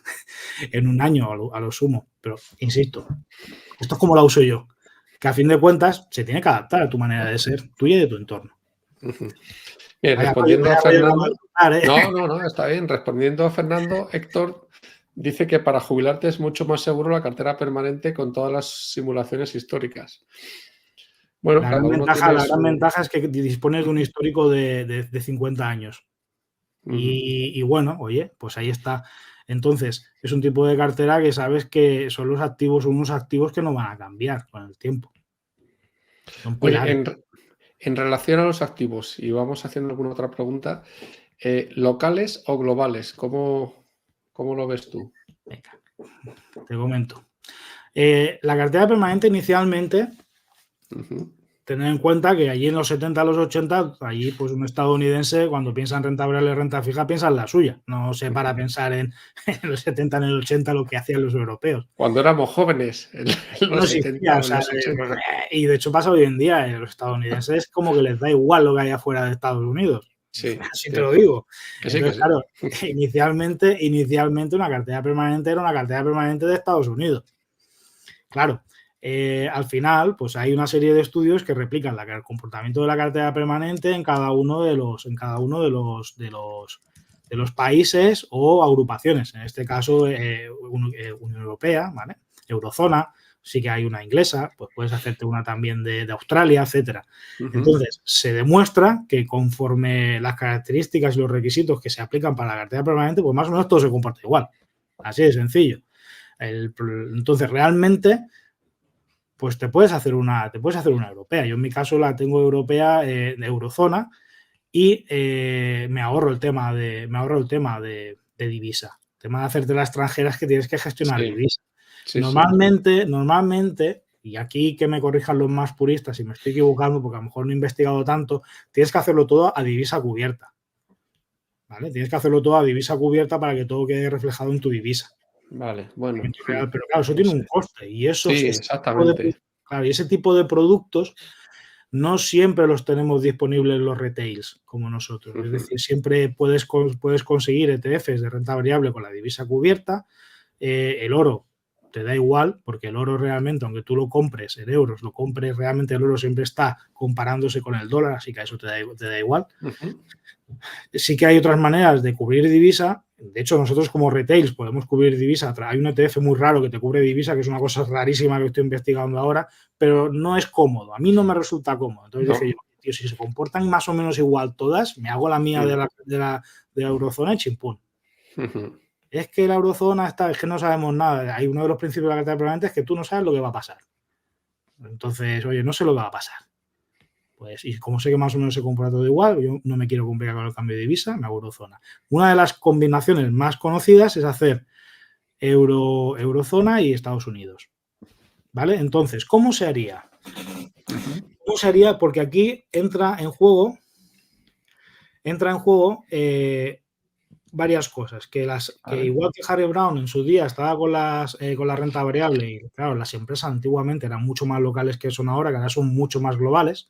en un año a lo sumo. Pero, insisto, esto es como la uso yo, que a fin de cuentas se tiene que adaptar a tu manera de ser, tuya y de tu entorno. Bien, respondiendo a Fernando... No, está bien. Respondiendo a Fernando, Héctor dice que para jubilarte es mucho más seguro la cartera permanente con todas las simulaciones históricas. Bueno, la gran ventaja es que dispones de un histórico de 50 años. Y bueno, oye, pues ahí está. Entonces, es un tipo de cartera que sabes que son unos activos que no van a cambiar con el tiempo. Oye, en relación a los activos, y vamos haciendo alguna otra pregunta, ¿locales o globales? ¿Cómo lo ves tú? Venga, te comento. La cartera permanente inicialmente... Tener en cuenta que allí en los 70 a los 80, allí pues un estadounidense cuando piensa en renta variable y renta fija piensa en la suya. No se para a pensar en los 70, en el 80 lo que hacían los europeos. Cuando éramos jóvenes, en los 70 o los 80. Y de hecho pasa hoy en día, los estadounidenses como que les da igual lo que hay afuera de Estados Unidos. Sí, así te lo digo. Entonces, claro, inicialmente una cartera permanente era una cartera permanente de Estados Unidos. Claro. Al final, pues hay una serie de estudios que replican el comportamiento de la cartera permanente en cada uno de los países o agrupaciones. En este caso, Unión Europea, ¿vale? Eurozona, sí que hay una inglesa, pues puedes hacerte una también de Australia, etcétera. Entonces, se demuestra que conforme las características y los requisitos que se aplican para la cartera permanente, pues más o menos todo se comporta igual. Así de sencillo. Entonces, realmente... pues te puedes hacer una europea. Yo en mi caso la tengo europea de eurozona y me ahorro el tema de divisa. El tema de hacerte las extranjeras que tienes que gestionar divisa. Normalmente, y aquí que me corrijan los más puristas si me estoy equivocando porque a lo mejor no he investigado tanto, tienes que hacerlo todo a divisa cubierta. ¿Vale? Tienes que hacerlo todo a divisa cubierta para que todo quede reflejado en tu divisa. Vale, bueno. Pero claro, eso tiene un coste y eso exactamente. Y ese tipo de productos no siempre los tenemos disponibles en los retails como nosotros. Es decir, siempre puedes conseguir ETFs de renta variable con la divisa cubierta. El oro te da igual porque el oro realmente, aunque tú lo compres en euros, lo compres realmente, el oro siempre está comparándose con el dólar, así que a eso te da igual. Sí que hay otras maneras de cubrir divisa. De hecho, nosotros como retails podemos cubrir divisa. Hay un ETF muy raro que te cubre divisa, que es una cosa rarísima que estoy investigando ahora, pero no es cómodo. A mí no me resulta cómodo. Entonces dije yo, tío, si se comportan más o menos igual todas, me hago la mía de la eurozona y chimpún. Es que la eurozona es que no sabemos nada. Hay uno de los principios de la cartera permanente es que tú no sabes lo que va a pasar. Entonces, oye, no sé lo que va a pasar. Pues, y como sé que más o menos se comporta todo igual, yo no me quiero complicar con el cambio de divisa, me hago eurozona. Una de las combinaciones más conocidas es hacer eurozona y Estados Unidos. ¿Vale? Entonces, ¿cómo se haría? ¿Cómo se haría? Porque aquí entra en juego varias cosas. Que igual que Harry Brown en su día estaba con la renta variable y claro, las empresas antiguamente eran mucho más locales que son ahora, que ahora son mucho más globales.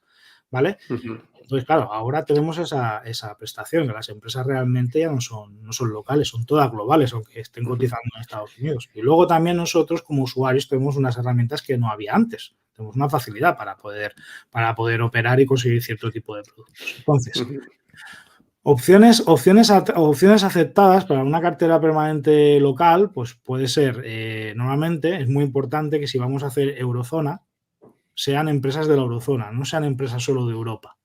¿Vale? Entonces, claro, ahora tenemos esa prestación, que las empresas realmente ya no son locales, son todas globales, aunque estén cotizando en Estados Unidos. Y luego también nosotros, como usuarios, tenemos unas herramientas que no había antes. Tenemos una facilidad para poder operar y conseguir cierto tipo de productos. Entonces, opciones aceptadas para una cartera permanente local, pues puede ser, normalmente es muy importante que si vamos a hacer eurozona, sean empresas de la eurozona, no sean empresas solo de Europa.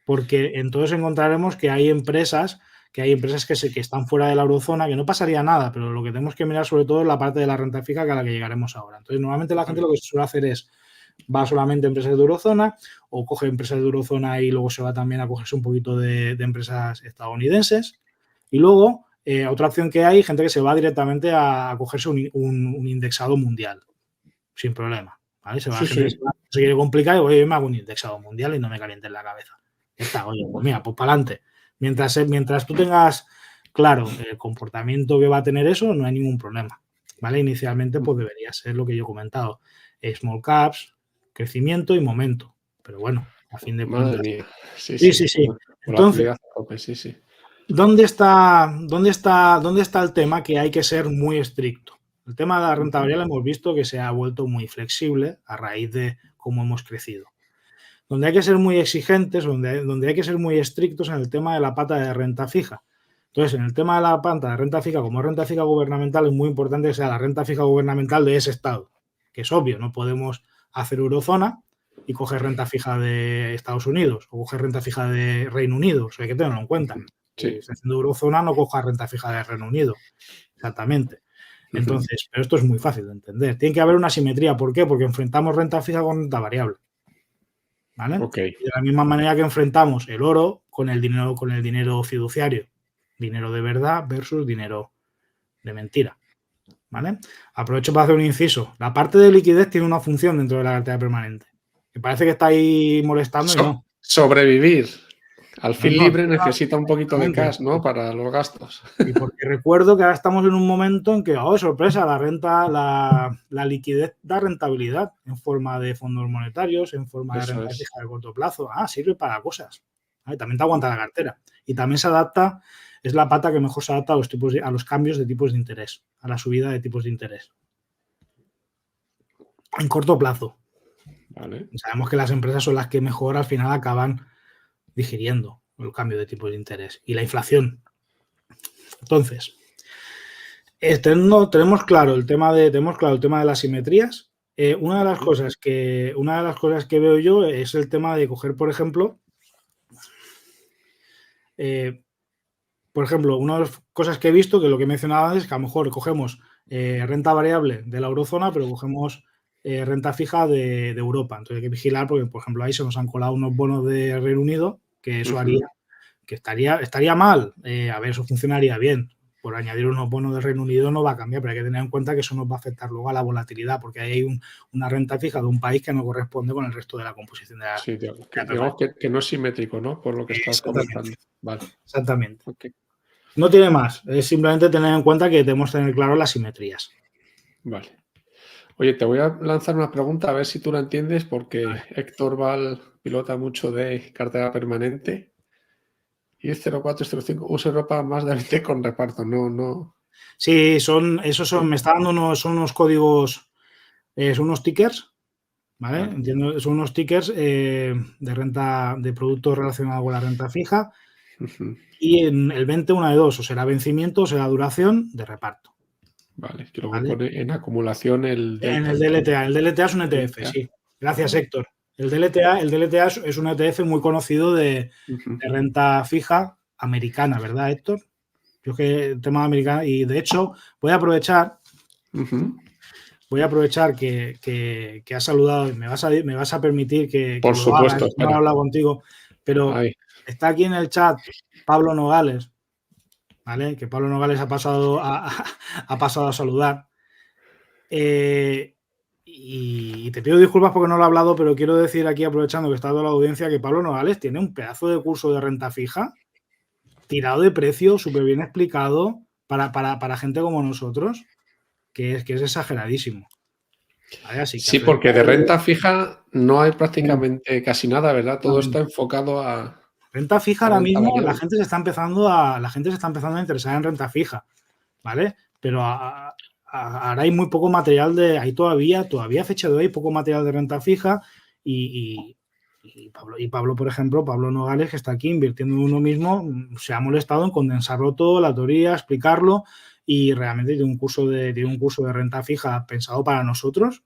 Porque entonces encontraremos que hay empresas que están fuera de la eurozona, que no pasaría nada, pero lo que tenemos que mirar sobre todo es la parte de la renta fija a la que llegaremos ahora. Entonces, normalmente la gente lo que suele hacer es va solamente a empresas de eurozona o coge empresas de eurozona y luego se va también a cogerse un poquito de empresas estadounidenses. Y luego Otra opción que hay, gente que se va directamente a cogerse un indexado mundial, sin problema. ¿Vale? Se va, Sí, gente que sí. se quiere complicar y oye, yo me hago un indexado mundial y no me calienten la cabeza. Ya está, oye, pues mira, pues para adelante. Mientras tú tengas claro el comportamiento que va a tener eso, no hay ningún problema. ¿Vale? Inicialmente, pues debería ser lo que yo he comentado. Small caps, crecimiento y momento. Pero bueno, a fin de Madre cuentas. mía. Sí, Sí, sí. sí, sí. Entonces, Volatilidad a tope, sí, sí. ¿dónde está el tema que hay que ser muy estricto? El tema de la renta variable hemos visto que se ha vuelto muy flexible a raíz de cómo hemos crecido. Donde hay que ser muy exigentes, donde hay que ser muy estrictos en el tema de la pata de renta fija. Entonces, en el tema de la pata de renta fija, como es renta fija gubernamental, es muy importante que sea la renta fija gubernamental de ese estado, que es obvio, no podemos hacer eurozona y coger renta fija de Estados Unidos o coger renta fija de Reino Unido, o sea, hay que tenerlo en cuenta. Si Sí. está haciendo eurozona, no coja renta fija de Reino Unido, exactamente. Entonces, pero esto es muy fácil de entender. Tiene que haber una simetría. ¿Por qué? Porque enfrentamos renta fija con renta variable. ¿Vale? Ok. Y de la misma manera que enfrentamos el oro con el dinero fiduciario. Dinero de verdad versus dinero de mentira. ¿Vale? Aprovecho para hacer un inciso. La parte de liquidez tiene una función dentro de la cartera permanente. Que parece que está ahí molestando y no. Sobrevivir. Al No, fin no, libre necesita un poquito de exactamente. cash, ¿no? Para los gastos. Y porque recuerdo que ahora estamos en un momento en que, oh, sorpresa, la liquidez da rentabilidad en forma de fondos monetarios, en forma de Eso renta es. fija de corto plazo. Ah, sirve para cosas. ¿Vale? También te aguanta la cartera. Y también se adapta, es la pata que mejor se adapta a los cambios de tipos de interés, a la subida de tipos de interés. En corto plazo. Vale. Sabemos que las empresas son las que mejor al final acaban digiriendo el cambio de tipos de interés y la inflación. Entonces, tenemos claro el tema de las simetrías. Una de las cosas que veo yo es el tema de coger, por ejemplo, una de las cosas que he visto, que lo que he mencionado antes, es que a lo mejor cogemos renta variable de la eurozona, pero cogemos renta fija de Europa. Entonces hay que vigilar porque, por ejemplo, ahí se nos han colado unos bonos de Reino Unido, que eso haría que estaría mal. A ver, eso funcionaría bien. Por añadir unos bonos del Reino Unido no va a cambiar, pero hay que tener en cuenta que eso nos va a afectar luego a la volatilidad, porque ahí hay una renta fija de un país que no corresponde con el resto de la composición de la. Sí, digamos que no es simétrico, ¿no? Por lo que estás comentando. Vale. Exactamente. Okay. No tiene más. Es simplemente tener en cuenta que tenemos que tener claro las simetrías. Vale. Oye, te voy a lanzar una pregunta a ver si tú la entiendes, porque Héctor Val pilota mucho de cartera permanente. Y es 0405, usa Europa más de 20 con reparto, no. Sí, me está dando son unos códigos, son unos tickers, ¿vale? Vale. Entiendo, son unos tickers de renta, de productos relacionados con la renta fija. Y en el 20, una de dos, o será vencimiento o será duración de reparto. Vale, que luego ¿Vale? pone en acumulación el En delta. el DLTA. El DLTA es un ETF, DLTA. sí. Gracias, Héctor. El DLTA es un ETF muy conocido de renta fija americana, ¿verdad, Héctor? Yo que el tema americano, y de hecho voy a aprovechar que has saludado y me vas a permitir que Por lo haga, supuesto, no he espera. hablado contigo, pero Ahí. está aquí en el chat Pablo Nogales, ¿vale? Que Pablo Nogales ha pasado a saludar. Y te pido disculpas porque no lo he hablado, pero quiero decir aquí, aprovechando que está toda la audiencia, que Pablo Nogales tiene un pedazo de curso de renta fija tirado de precio, súper bien explicado para gente como nosotros, que es exageradísimo. ¿Vale? Así que Sí, porque de renta fija no hay prácticamente casi nada, ¿verdad? Todo está exactamente. enfocado a Renta fija ahora renta mismo, la variable. gente se está empezando a interesar en renta fija, ¿vale? Pero ahora hay muy poco material hay todavía a fecha de hoy, poco material de renta fija y Pablo, por ejemplo, Pablo Nogales, que está aquí invirtiendo en uno mismo, se ha molestado en condensarlo todo, la teoría, explicarlo y realmente tiene un curso de renta fija pensado para nosotros,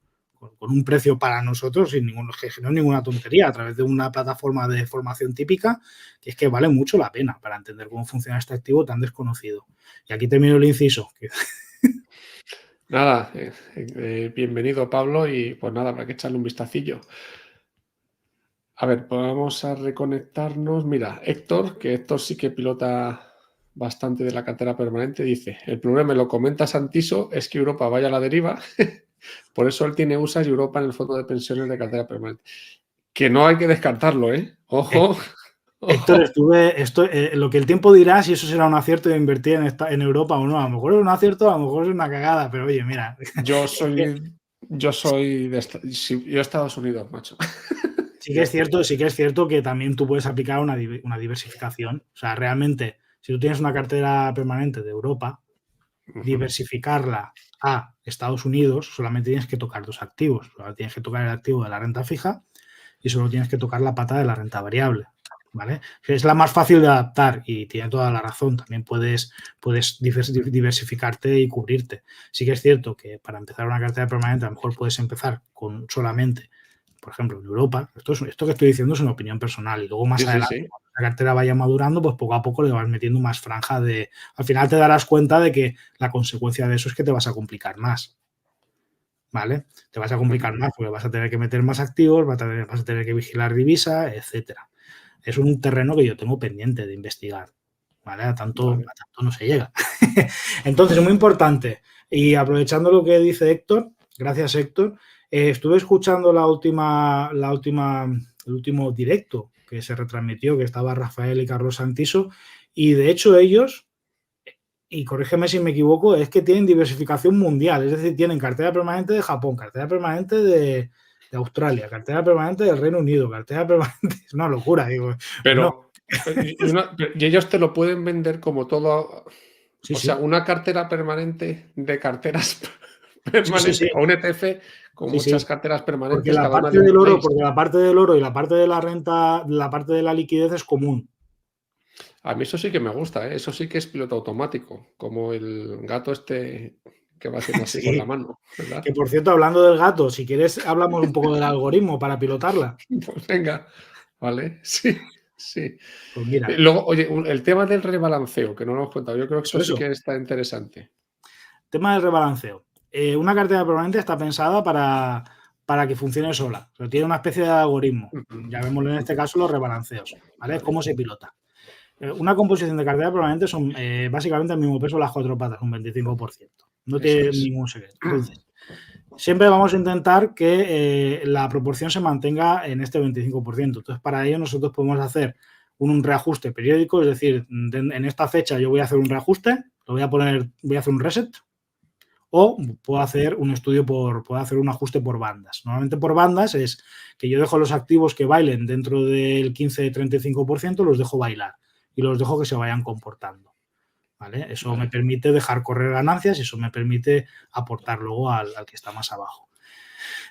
con un precio para nosotros, que no es ninguna tontería, a través de una plataforma de formación típica, que es que vale mucho la pena para entender cómo funciona este activo tan desconocido. Y aquí termino el inciso. Nada, bienvenido Pablo y pues nada, habrá que echarle un vistacillo. A ver, pues vamos a reconectarnos. Mira, Héctor, que Héctor sí que pilota bastante de la cartera permanente, dice, el problema, lo comenta Santiso, es que Europa vaya a la deriva, por eso él tiene USA y Europa en el fondo de pensiones de cartera permanente. Que no hay que descartarlo, ¿eh? Ojo. Héctor, lo que el tiempo dirá si eso será un acierto de invertir en Europa o no. A lo mejor es un acierto, a lo mejor es una cagada, pero oye, mira. Yo soy de Estados Unidos, macho. Sí que es cierto que también tú puedes aplicar una diversificación. O sea, realmente, si tú tienes una cartera permanente de Europa, diversificarla a Estados Unidos, solamente tienes que tocar dos activos. Solo tienes que tocar el activo de la renta fija y solo tienes que tocar la pata de la renta variable. ¿Vale? Es la más fácil de adaptar y tiene toda la razón. También puedes diversificarte y cubrirte. Sí que es cierto que para empezar una cartera permanente a lo mejor puedes empezar con solamente, por ejemplo, en Europa. Esto que estoy diciendo es una opinión personal y luego más adelante, cuando la cartera vaya madurando, pues poco a poco le vas metiendo más franja de... Al final te darás cuenta de que la consecuencia de eso es que te vas a complicar más. ¿Vale? Te vas a complicar más porque vas a tener que meter más activos, vas a tener que vigilar divisa, etcétera. Es un terreno que yo tengo pendiente de investigar, ¿vale? A tanto no se llega. Entonces, es muy importante. Y aprovechando lo que dice Héctor, gracias Héctor, estuve escuchando el último directo que se retransmitió, que estaba Rafael y Carlos Santiso, y de hecho ellos, y corrígeme si me equivoco, es que tienen diversificación mundial, es decir, tienen cartera permanente de Japón, cartera permanente de Australia, cartera permanente del Reino Unido, cartera permanente, es una locura, digo. Pero, y ellos te lo pueden vender como todo, sea, una cartera permanente de carteras permanentes, o un ETF con muchas carteras permanentes. Porque la parte del oro y la parte de la renta, la parte de la liquidez es común. A mí eso sí que me gusta, ¿eh? Eso sí que es piloto automático, como el gato este que va haciendo así con la mano, ¿verdad? Que por cierto, hablando del gato, si quieres hablamos un poco del algoritmo para pilotarla. Pues venga, vale, sí. Pues mira. Luego, oye, el tema del rebalanceo, que no lo hemos contado, yo creo que eso sí que está interesante. Tema del rebalanceo. Una cartera permanente está pensada para que funcione sola. O sea, tiene una especie de algoritmo. Llamémoslo en este caso los rebalanceos. ¿Vale? ¿Cómo se pilota? Una composición de cartera permanente son básicamente el mismo peso de las cuatro patas, un 25%. No tiene ningún secreto. Entonces, siempre vamos a intentar que la proporción se mantenga en este 25%. Entonces, para ello nosotros podemos hacer un reajuste periódico, es decir, en esta fecha yo voy a hacer un reajuste, voy a hacer un reset, o puedo hacer un ajuste por bandas. Normalmente por bandas es que yo dejo los activos que bailen dentro del 15-35%, los dejo bailar y los dejo que se vayan comportando. ¿Vale? Eso me permite dejar correr ganancias y eso me permite aportar luego al que está más abajo.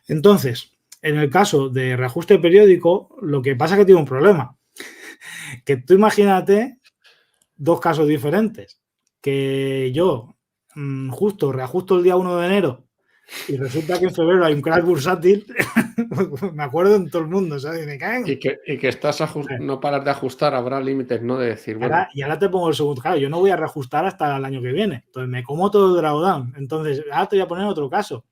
Entonces, en el caso de reajuste periódico, lo que pasa es que tiene un problema. Que tú imagínate dos casos diferentes. Que yo justo reajusto el día 1 de enero y resulta que en febrero hay un crash bursátil, me acuerdo en todo el mundo, ¿sabes? Me caen. Y que estás no paras de ajustar, habrá límites, ¿no? De decir, bueno. Y ahora te pongo el segundo, claro, yo no voy a reajustar hasta el año que viene, entonces me como todo el drawdown. Entonces, ahora te voy a poner otro caso.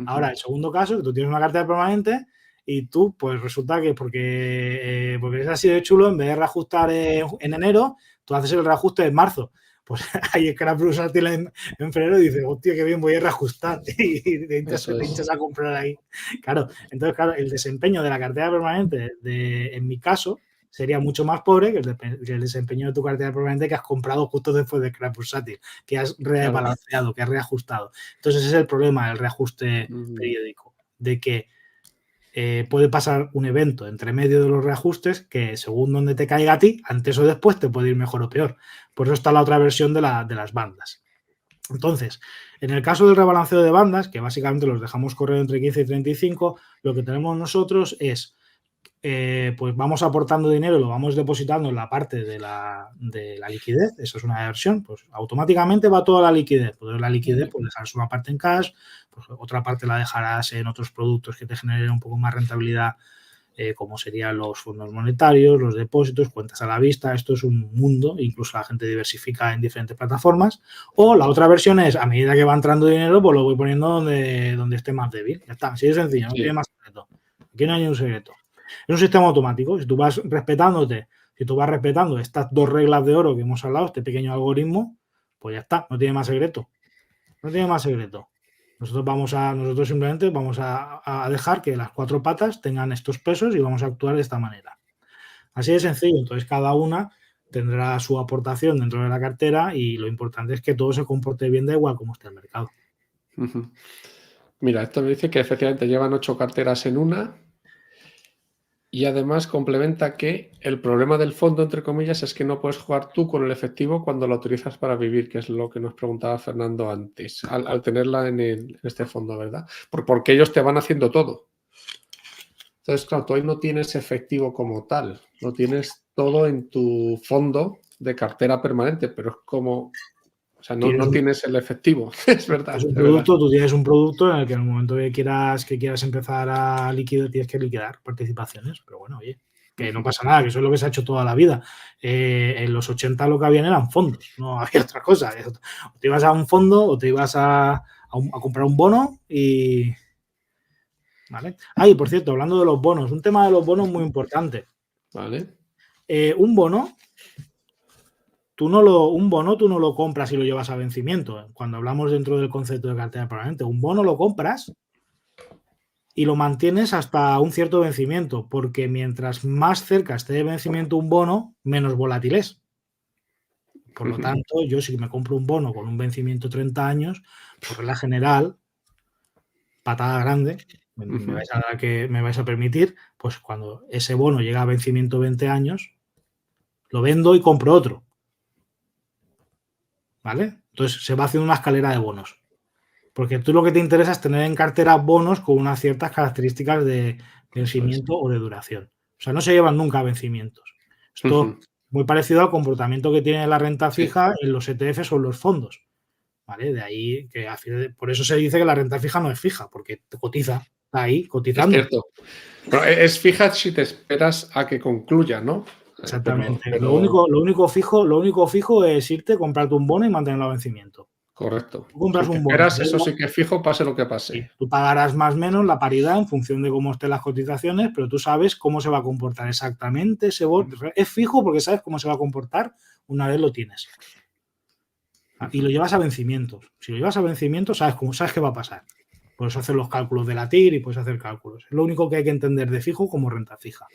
Ahora, el segundo caso, que tú tienes una cartera permanente y tú, pues resulta que porque es así de chulo, en vez de reajustar en enero, tú haces el reajuste en marzo. Pues hay crash bursátil en febrero y dices, hostia, qué bien, voy a reajustar. Y te hinchas a comprar ahí. Claro, entonces, claro, el desempeño de la cartera permanente, en mi caso, sería mucho más pobre que el desempeño de tu cartera permanente que has comprado justo después del crash bursátil, que has rebalanceado, que has reajustado. Entonces, ese es el problema del reajuste periódico, de que puede pasar un evento entre medio de los reajustes que según donde te caiga a ti, antes o después te puede ir mejor o peor. Por eso está la otra versión de las bandas. Entonces, en el caso del rebalanceo de bandas, que básicamente los dejamos correr entre 15 y 35, lo que tenemos nosotros es pues vamos aportando dinero y lo vamos depositando en la parte de la liquidez, eso es una versión, pues automáticamente va toda la liquidez, pues la liquidez pues dejarás una parte en cash, pues otra parte la dejarás en otros productos que te generen un poco más rentabilidad, como serían los fondos monetarios, los depósitos, cuentas a la vista. Esto es un mundo, incluso la gente diversifica en diferentes plataformas. O la otra versión es, a medida que va entrando dinero, pues lo voy poniendo donde esté más débil. Ya está, así de sencillo, no tiene más secreto. Aquí no hay un secreto. Es un sistema automático. Si tú vas respetándote Si tú vas respetando estas 2 reglas de oro que hemos hablado, este pequeño algoritmo, pues ya está, no tiene más secreto. No tiene más secreto. Nosotros simplemente vamos a dejar que las 4 patas tengan estos pesos y vamos a actuar de esta manera. Así de sencillo. Entonces, cada una tendrá su aportación dentro de la cartera y lo importante es que todo se comporte bien, da igual cómo esté el mercado. Mira, esto me dice que efectivamente llevan 8 carteras en una y además complementa que el problema del fondo, entre comillas, es que no puedes jugar tú con el efectivo cuando lo utilizas para vivir, que es lo que nos preguntaba Fernando antes, al tenerla en este fondo, ¿verdad? Porque ellos te van haciendo todo. Entonces, claro, tú ahí no tienes efectivo como tal, lo tienes todo en tu fondo de cartera permanente, pero es como, o sea, no tienes el efectivo, es verdad. Es un de verdad. producto, tú tienes un producto en el que en el momento que quieras empezar a liquidar, tienes que liquidar participaciones, pero bueno, oye, que no pasa nada, que eso es lo que se ha hecho toda la vida. En los 80 lo que habían eran fondos, no había otra cosa. O te ibas a un fondo o te ibas a comprar un bono y... ¿Vale? Y por cierto, hablando de los bonos, un tema de los bonos muy importante. Vale. Un bono, tú no lo compras y lo llevas a vencimiento. Cuando hablamos dentro del concepto de cartera permanente, un bono lo compras y lo mantienes hasta un cierto vencimiento, porque mientras más cerca esté de vencimiento un bono, menos volátil es. Por lo tanto, yo si me compro un bono con un vencimiento 30 años, por regla general, patada grande, me vais a permitir, pues cuando ese bono llega a vencimiento 20 años, lo vendo y compro otro. ¿Vale? Entonces se va haciendo una escalera de bonos. Porque tú lo que te interesa es tener en cartera bonos con unas ciertas características de vencimiento o de duración. O sea, no se llevan nunca a vencimientos. Esto muy parecido al comportamiento que tiene la renta fija en los ETFs o en los fondos. ¿Vale? De ahí que por eso se dice que la renta fija no es fija, porque te cotiza, está ahí cotizando. Es cierto. Pero es fija si te esperas a que concluya, ¿no? Exactamente. Pero... Lo único fijo es irte, comprarte un bono y mantenerlo a vencimiento. Correcto. Tú compras si te un bono. esperas, eso sí que es fijo, pase lo que pase. Sí, tú pagarás más o menos la paridad en función de cómo estén las cotizaciones, pero tú sabes cómo se va a comportar exactamente ese bono. Es fijo porque sabes cómo se va a comportar una vez lo tienes. Y lo llevas a vencimientos. Si lo llevas a vencimientos, sabes qué va a pasar. Puedes hacer los cálculos de la TIR y puedes hacer cálculos. Es lo único que hay que entender de fijo como renta fija.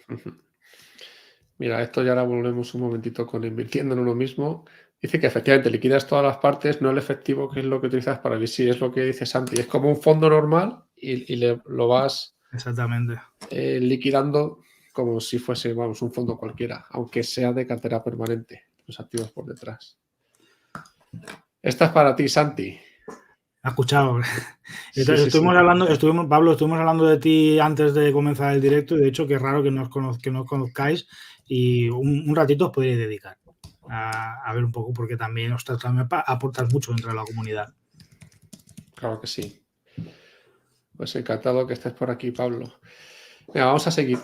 Mira, esto ya ahora volvemos un momentito con invirtiendo en uno mismo. Dice que efectivamente liquidas todas las partes, no el efectivo, que es lo que utilizas para vivir. Sí, es lo que dice Santi. Es como un fondo normal y lo vas exactamente liquidando como si fuese, vamos, un fondo cualquiera, aunque sea de cartera permanente, los activos por detrás. Esta es para ti, Santi. Ha escuchado. Entonces, estuvimos hablando de ti antes de comenzar el directo y de hecho qué raro que no os conozcáis y un ratito os podréis dedicar a ver un poco porque también aportas mucho dentro de la comunidad. Claro que sí. Pues encantado que estés por aquí, Pablo. Venga, vamos a seguir.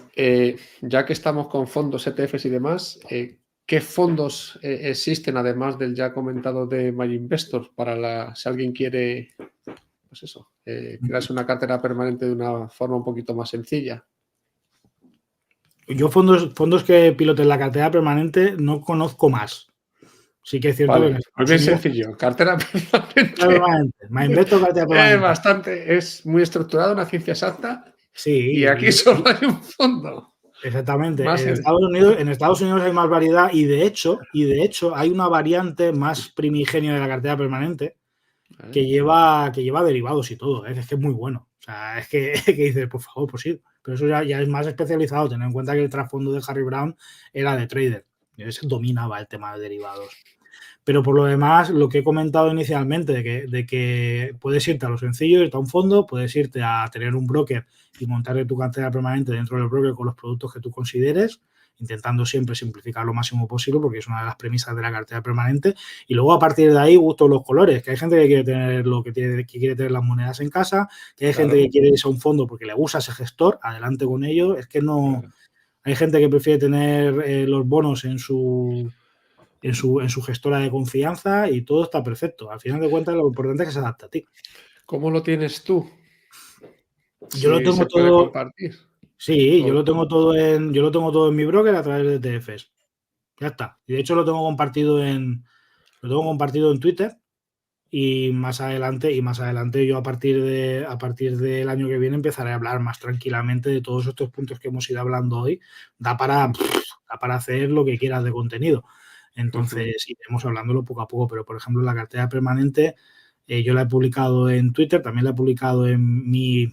Ya que estamos con fondos, ETFs y demás, ¿qué fondos existen además del ya comentado de MyInvestor para si alguien quiere, pues eso, crearse una cartera permanente de una forma un poquito más sencilla? Yo fondos que piloten la cartera permanente no conozco más. Sí que es cierto que es bien sencillo. Cartera permanente. MyInvestor, cartera permanente. Es muy estructurado, una ciencia exacta. Sí. Y aquí solo hay un fondo. Exactamente. En Estados Unidos hay más variedad y de hecho hay una variante más primigenia de la cartera permanente que lleva derivados y todo. Es que es muy bueno. O sea, es que dices, por favor, pues sí. Pero eso ya es más especializado. Ten en cuenta que el trasfondo de Harry Brown era de trader. Ese dominaba el tema de derivados. Pero por lo demás, lo que he comentado inicialmente, de que puedes irte a lo sencillo, irte a un fondo, puedes irte a tener un broker y montarle tu cartera permanente dentro del broker con los productos que tú consideres, intentando siempre simplificar lo máximo posible, porque es una de las premisas de la cartera permanente. Y luego, a partir de ahí, gustos los colores, que hay gente que quiere tener que quiere tener las monedas en casa, que hay gente que quiere irse a un fondo porque le gusta ese gestor, adelante con ello. Es que no... Hay gente que prefiere tener los bonos en su gestora de confianza y todo está perfecto. Al final de cuentas, lo importante es que se adapte a ti. ¿Cómo lo tienes tú? Yo lo tengo todo. Compartir. Sí, yo lo tengo todo en mi broker a través de ETFs. Ya está. Y de hecho lo tengo compartido en Twitter. Y más adelante yo a partir del año que viene empezaré a hablar más tranquilamente de todos estos puntos que hemos ido hablando hoy. Da para hacer lo que quieras de contenido. Entonces iremos hablándolo poco a poco, pero por ejemplo la cartera permanente yo la he publicado en Twitter, también la he publicado en mi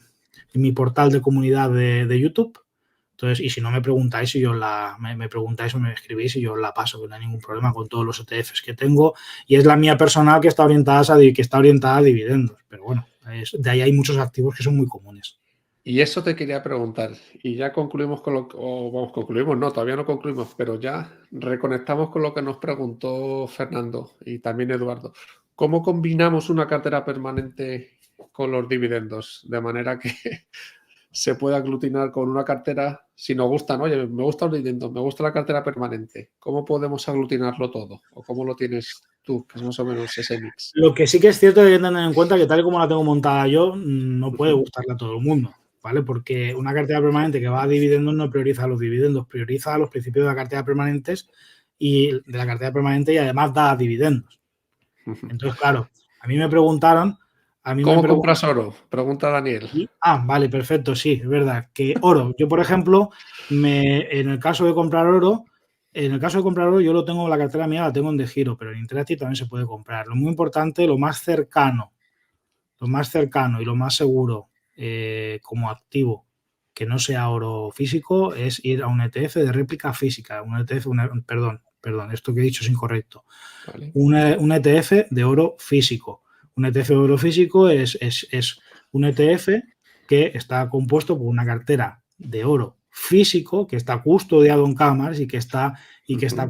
portal de comunidad de YouTube. Entonces, y si no me preguntáis, si yo me preguntáis o me escribís y yo os la paso, que no hay ningún problema con todos los ETFs que tengo. Y es la mía personal que está orientada a dividendos. Pero bueno, de ahí hay muchos activos que son muy comunes. Y eso te quería preguntar. Y ya concluimos con lo que... concluimos, no, todavía no concluimos, pero ya reconectamos con lo que nos preguntó Fernando y también Eduardo. ¿Cómo combinamos una cartera permanente con los dividendos? De manera que se puede aglutinar con una cartera, si nos gustan, oye, me gusta el dividendo, me gusta la cartera permanente. ¿Cómo podemos aglutinarlo todo? ¿O cómo lo tienes tú, que es más o menos ese mix? Lo que sí que es cierto es que hay que tener en cuenta que tal y como la tengo montada yo, no puede gustarle a todo el mundo, ¿vale? Porque una cartera permanente que va a dividendos no prioriza los dividendos, prioriza los principios de la cartera permanente y además da dividendos. Entonces, claro, a mí me preguntaron... ¿Cómo compras oro? Pregunta Daniel. Vale, perfecto, sí, es verdad. Que oro, yo por ejemplo, en el caso de comprar oro, yo lo tengo, la cartera mía la tengo en DEGIRO, pero en Interactive también se puede comprar. Lo muy importante, lo más cercano y lo más seguro como activo que no sea oro físico es ir a un ETF de réplica física, perdón, esto que he dicho es incorrecto. Vale. Un ETF de oro físico. Un ETF de oro físico es un ETF que está compuesto por una cartera de oro físico que está custodiado en cámaras y que está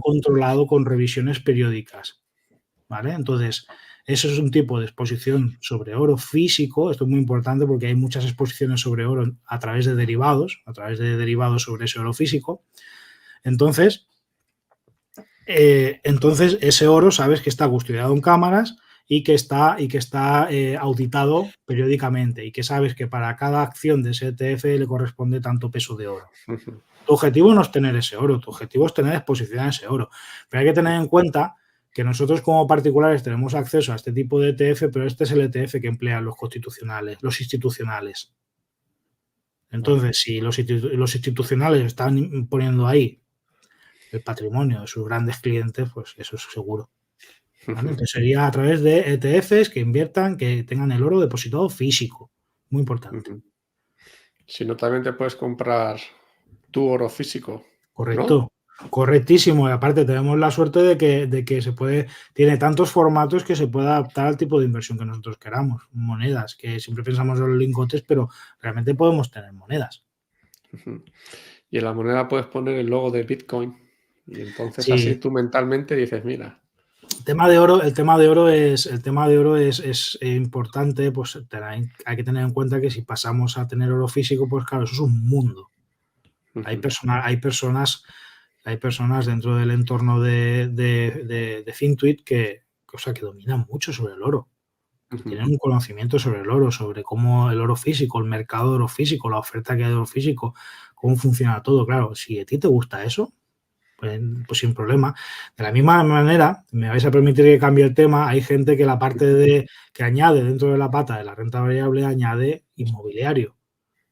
controlado con revisiones periódicas, ¿vale? Entonces, eso es un tipo de exposición sobre oro físico. Esto es muy importante porque hay muchas exposiciones sobre oro a través de derivados sobre ese oro físico. Entonces, ese oro sabes que está custodiado en cámaras y que está auditado periódicamente y que sabes que para cada acción de ese ETF le corresponde tanto peso de oro. Tu objetivo no es tener ese oro, tu objetivo es tener exposición a ese oro. Pero hay que tener en cuenta que nosotros como particulares tenemos acceso a este tipo de ETF, pero este es el ETF que emplean los institucionales. Entonces, si los institucionales están poniendo ahí el patrimonio de sus grandes clientes, pues eso es seguro. ¿Vale? Entonces sería a través de ETFs que inviertan, que tengan el oro depositado físico. Muy importante. Si no, también te puedes comprar tu oro físico. Correcto. ¿No? Correctísimo. Y aparte tenemos la suerte de que tiene tantos formatos que se puede adaptar al tipo de inversión que nosotros queramos. Monedas, que siempre pensamos en los lingotes, pero realmente podemos tener monedas. Y en la moneda puedes poner el logo de Bitcoin. Y entonces sí. Así tú mentalmente dices, mira. El tema de oro es importante, pues hay que tener en cuenta que si pasamos a tener oro físico, pues claro, eso es un mundo. Hay personas dentro del entorno de FinTwit que dominan mucho sobre el oro. Que tienen un conocimiento sobre el oro, sobre cómo el oro físico, el mercado de oro físico, la oferta que hay de oro físico, cómo funciona todo. Claro, si a ti te gusta eso, pues sin problema. De la misma manera, me vais a permitir que cambie el tema, hay gente que la parte que añade dentro de la pata de la renta variable, añade inmobiliario.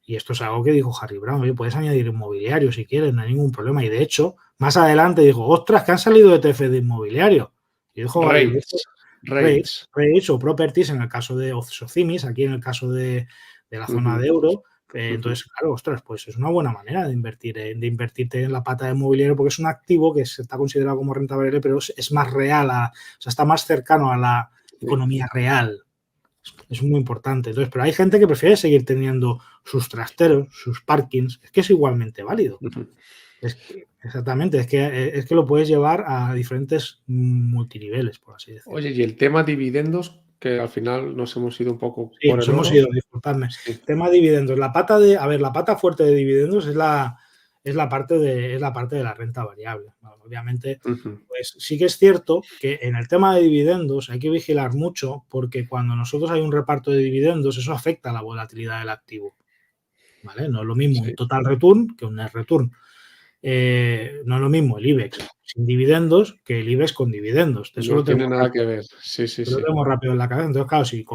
Y esto es algo que dijo Harry Brown, oye, puedes añadir inmobiliario si quieres, no hay ningún problema. Y de hecho, más adelante dijo, ostras, que han salido ETF de inmobiliario. Y dijo Rates o Properties en el caso de Socimis, aquí en el caso de la zona de euro. Entonces, claro, ostras, pues es una buena manera de invertirte en la pata de inmobiliario porque es un activo que se está considerado como renta variable, pero es más real, está más cercano a la economía real. Es muy importante. Entonces, pero hay gente que prefiere seguir teniendo sus trasteros, sus parkings, es que es igualmente válido. Exactamente, es que lo puedes llevar a diferentes multiniveles, por así decirlo. Oye, y el tema dividendos, que al final nos hemos ido un poco Sí, por nos el hemos oro. ido, disculpadme. Sí. Tema dividendos. La pata fuerte de dividendos es la parte de la renta variable. Obviamente, pues sí que es cierto que en el tema de dividendos hay que vigilar mucho porque cuando nosotros hay un reparto de dividendos, eso afecta a la volatilidad del activo. ¿Vale? No es lo mismo un total return que un net return. no es lo mismo el IBEX sin dividendos que el IBEX con dividendos. No tiene nada que ver. Sí, sí, Lo sí. tenemos rápido en la cabeza. Entonces, claro, si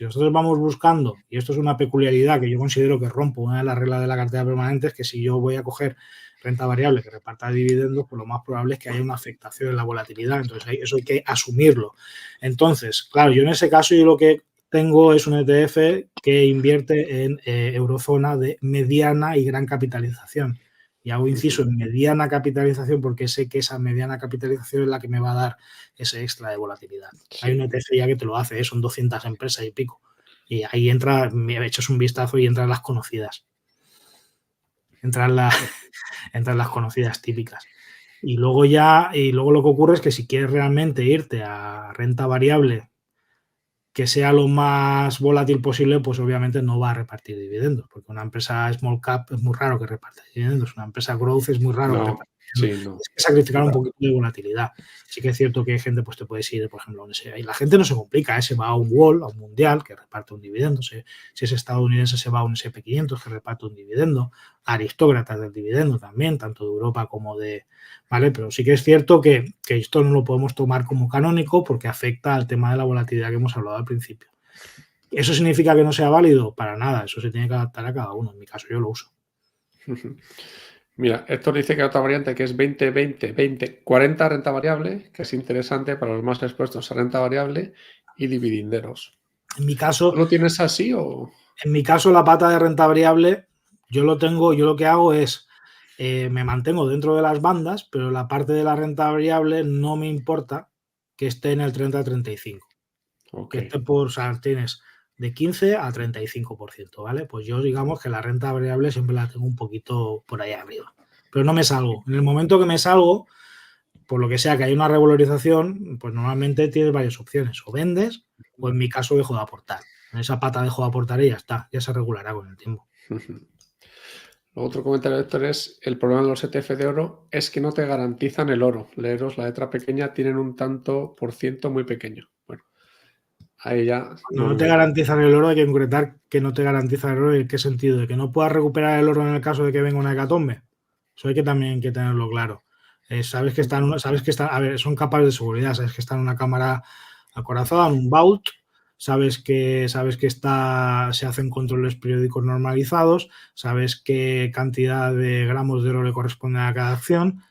nosotros vamos buscando, y esto es una peculiaridad que yo considero que rompo una de las reglas de la cartera permanente, es que si yo voy a coger renta variable que reparta dividendos, pues lo más probable es que haya una afectación en la volatilidad. Entonces, eso hay que asumirlo. Entonces, claro, yo en ese caso yo lo que tengo es un ETF que invierte en eurozona de mediana y gran capitalización. Y hago inciso en mediana capitalización porque sé que esa mediana capitalización es la que me va a dar ese extra de volatilidad. Sí. Hay un ETF ya que te lo hace, son 200 empresas y pico. Y ahí me echas un vistazo y entran las conocidas. Entran las conocidas típicas. Y luego lo que ocurre es que si quieres realmente irte a renta variable que sea lo más volátil posible, pues obviamente no va a repartir dividendos, porque una empresa small cap es muy raro que reparta dividendos, una empresa growth es muy raro que reparta dividendos. Sí, no. Es que sacrificar un poquito de volatilidad. Sí que es cierto que hay gente, pues te puedes ir, por ejemplo, y la gente no se complica, se va a un Wall, a un Mundial, que reparte un dividendo, si es estadounidense se va a un S&P 500 que reparte un dividendo, aristócratas del dividendo también, tanto de Europa como de... ¿Vale? Pero sí que es cierto que esto no lo podemos tomar como canónico porque afecta al tema de la volatilidad que hemos hablado al principio. ¿Eso significa que no sea válido? Para nada, eso se tiene que adaptar a cada uno. En mi caso yo lo uso. Mira, Héctor dice que hay otra variante que es 20-20-20-40 renta variable, que es interesante para los más expuestos a renta variable y dividenderos. En mi caso... ¿Tú lo tienes así o...? En mi caso, la pata de renta variable, yo lo que hago es... me mantengo dentro de las bandas, pero la parte de la renta variable no me importa que esté en el 30-35. Okay. Que esté o sea, tienes de 15 a 35%, ¿vale? Pues yo digamos que la renta variable siempre la tengo un poquito por ahí arriba. Pero no me salgo. En el momento que me salgo, por lo que sea que hay una revalorización, pues normalmente tienes varias opciones. O vendes, o en mi caso dejo de aportar. En esa pata dejo de aportar y ya está. Ya se regulará con el tiempo. Otro comentario de Héctor es: el problema de los ETF de oro es que no te garantizan el oro. Leeros, la letra pequeña, tienen un tanto por ciento muy pequeño. Bueno, ahí ya... No te garantizan el oro, hay que concretar que no te garantizan el oro. ¿En qué sentido? ¿De que no puedas recuperar el oro en el caso de que venga una hecatombe? Eso hay que también que tenerlo claro. Sabes que están, a ver, son capas de seguridad, sabes que está en una cámara acorazada, en un vault, sabes que se hacen controles periódicos normalizados, sabes qué cantidad de gramos de oro le corresponde a cada acción,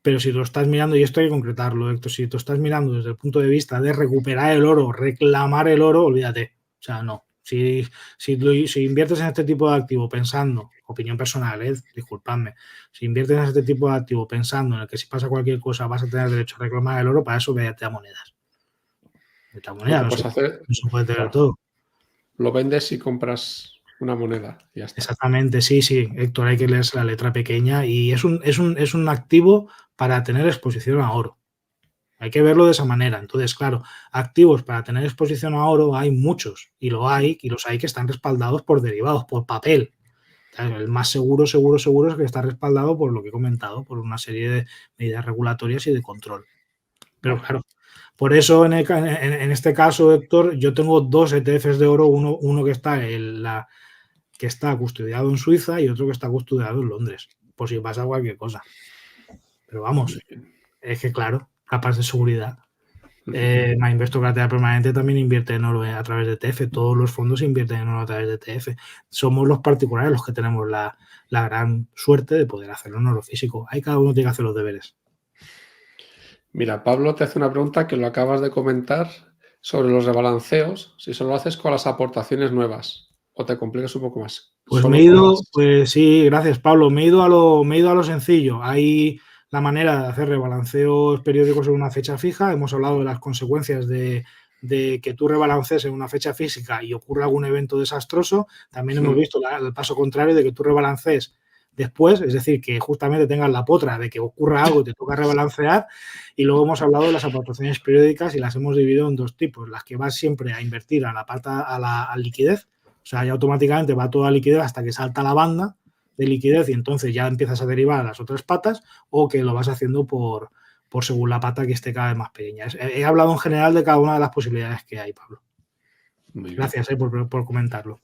pero si lo estás mirando, y esto hay que concretarlo, Héctor, si tú estás mirando desde el punto de vista de recuperar el oro, reclamar el oro, olvídate. O sea, no. Si inviertes en este tipo de activo pensando, opinión personal, disculpadme, si inviertes en este tipo de activo pensando en el que si pasa cualquier cosa vas a tener derecho a reclamar el oro, para eso vete a monedas. Vete a monedas, no se puede tener claro, todo. Lo vendes y compras una moneda, ya está. Exactamente, sí, Héctor, hay que leerse la letra pequeña y es un activo para tener exposición a oro. Hay que verlo de esa manera. Entonces, claro, activos para tener exposición a oro hay muchos y los hay que están respaldados por derivados, por papel. El más seguro es que está respaldado por lo que he comentado, por una serie de medidas regulatorias y de control. Pero claro, por eso en este caso, Héctor, yo tengo dos ETFs de oro, uno que está custodiado en Suiza y otro que está custodiado en Londres, por si pasa cualquier cosa. Pero vamos, es que claro, capas de seguridad. MyInvestor Cartera Permanente también invierte en oro a través de ETF. Todos los fondos invierten en oro a través de ETF. Somos los particulares los que tenemos la gran suerte de poder hacerlo en oro físico. Ahí cada uno tiene que hacer los deberes. Mira, Pablo te hace una pregunta que lo acabas de comentar sobre los rebalanceos. Si solo haces con las aportaciones nuevas o te complicas un poco más. Pues pues sí, gracias Pablo. Me he ido a lo sencillo. Hay la manera de hacer rebalanceos periódicos en una fecha fija. Hemos hablado de las consecuencias de que tú rebalances en una fecha física y ocurra algún evento desastroso. También hemos visto el paso contrario de que tú rebalances después, es decir, que justamente tengas la potra de que ocurra algo y te toca rebalancear. Y luego hemos hablado de las aportaciones periódicas y las hemos dividido en dos tipos. Las que vas siempre a invertir a la liquidez. O sea, ya automáticamente va toda liquidez hasta que salta la banda de liquidez y entonces ya empiezas a derivar a las otras patas, o que lo vas haciendo por según la pata que esté cada vez más pequeña. He hablado en general de cada una de las posibilidades que hay, Pablo. Gracias por comentarlo.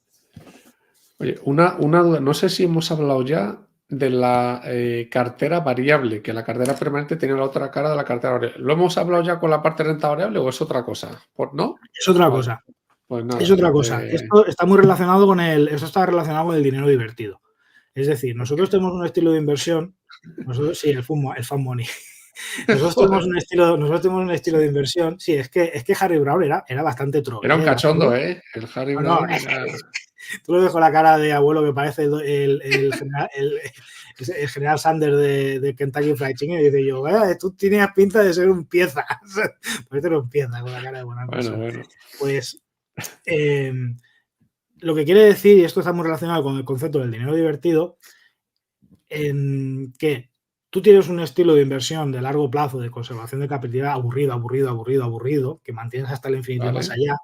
Oye, una duda. No sé si hemos hablado ya de la cartera variable, que la cartera permanente tiene la otra cara de la cartera variable. ¿Lo hemos hablado ya con la parte de renta variable o es otra cosa? ¿No? Es otra Vale, cosa. pues Es nada. otra cosa. Esto está muy relacionado con esto está relacionado con el dinero divertido. Es decir, nosotros tenemos un estilo de inversión. Nosotros, sí, el fund money. Nosotros tenemos un estilo de inversión. Sí, es que Harry Brown era bastante troll. Era un cachondo, ¿eh? El Harry No, no, Brown era... tú lo ves con la cara de abuelo que parece el general Sanders de Kentucky Fried Chicken y dice yo, tú tienes pinta de ser un pieza. Pues tú eres un pieza con la cara de buena persona. Bueno. Pues lo que quiere decir, y esto está muy relacionado con el concepto del dinero divertido, en que tú tienes un estilo de inversión de largo plazo, de conservación de capital aburrido, que mantienes hasta el infinito y más allá,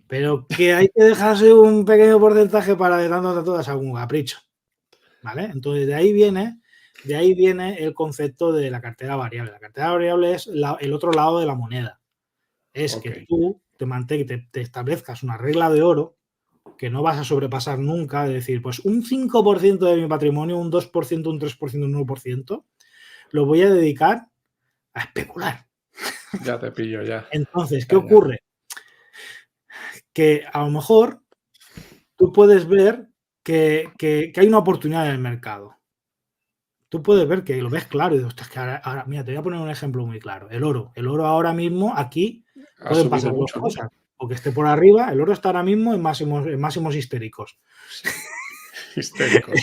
pero que hay que dejarse un pequeño porcentaje para de tanto a todas algún capricho, ¿vale? Entonces, de ahí viene el concepto de la cartera variable. La cartera variable es el otro lado de la moneda. Es que tú te establezcas una regla de oro que no vas a sobrepasar nunca, de decir, pues un 5% de mi patrimonio, un 2%, un 3%, un 1%, lo voy a dedicar a especular. Ya te pillo, ya. Entonces, ¿qué ocurre? Que a lo mejor tú puedes ver que hay una oportunidad en el mercado. Tú puedes ver que lo ves claro y dices, que ahora, mira, te voy a poner un ejemplo muy claro. El oro ahora mismo aquí pueden pasar dos cosas. O que esté por arriba, el oro está ahora mismo en máximos histéricos. Sí. Histéricos.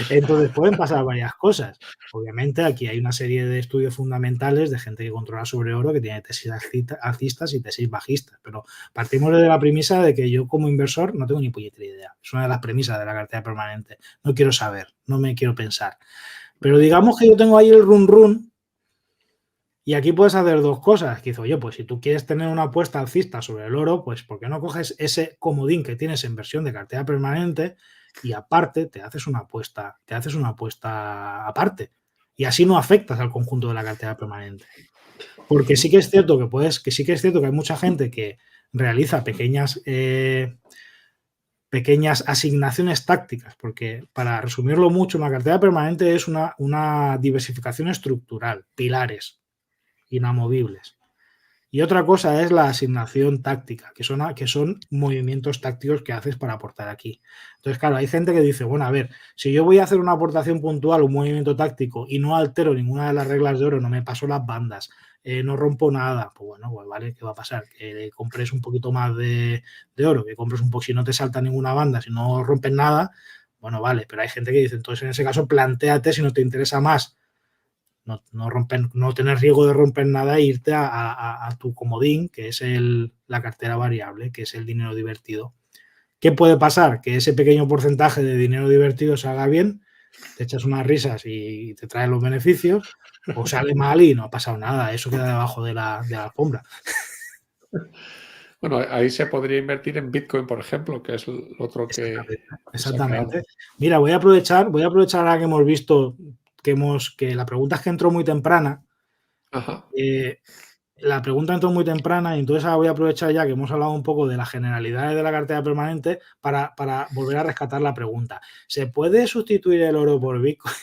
Entonces pueden pasar varias cosas. Obviamente aquí hay una serie de estudios fundamentales de gente que controla sobre oro que tiene tesis alcistas y tesis bajistas, pero partimos de la premisa de que yo como inversor no tengo ni puñetera idea. Es una de las premisas de la cartera permanente. No quiero saber, no me quiero pensar. Pero digamos que yo tengo ahí el run y aquí puedes hacer dos cosas. Que dice, oye, pues si tú quieres tener una apuesta alcista sobre el oro, pues ¿por qué no coges ese comodín que tienes en versión de cartera permanente y aparte te haces una apuesta aparte? Y así no afectas al conjunto de la cartera permanente. Porque sí que es cierto que hay mucha gente que realiza pequeñas asignaciones tácticas, porque para resumirlo mucho, una cartera permanente es una diversificación estructural, pilares inamovibles. Y otra cosa es la asignación táctica, que son movimientos tácticos que haces para aportar aquí. Entonces, claro, hay gente que dice, bueno, a ver, si yo voy a hacer una aportación puntual, un movimiento táctico y no altero ninguna de las reglas de oro, no me paso las bandas, no rompo nada, pues bueno, pues vale, ¿qué va a pasar? Que compres un poquito más de oro, que compres un poco, si no te salta ninguna banda, si no rompes nada, bueno, vale, pero hay gente que dice, entonces en ese caso plantéate si no te interesa más no tener riesgo de romper nada e irte a tu comodín, que es la cartera variable, que es el dinero divertido. ¿Qué puede pasar? Que ese pequeño porcentaje de dinero divertido salga bien, te echas unas risas y te trae los beneficios, o sale mal y no ha pasado nada, eso queda debajo de la alfombra. Bueno, ahí se podría invertir en Bitcoin, por ejemplo, que es el otro que... Exactamente. Mira, voy a aprovechar ahora que hemos visto que la pregunta es que entró muy temprana. Ajá. La pregunta entró muy temprana y entonces ahora voy a aprovechar ya que hemos hablado un poco de las generalidades de la cartera permanente para volver a rescatar la pregunta. ¿Se puede sustituir el oro por Bitcoin?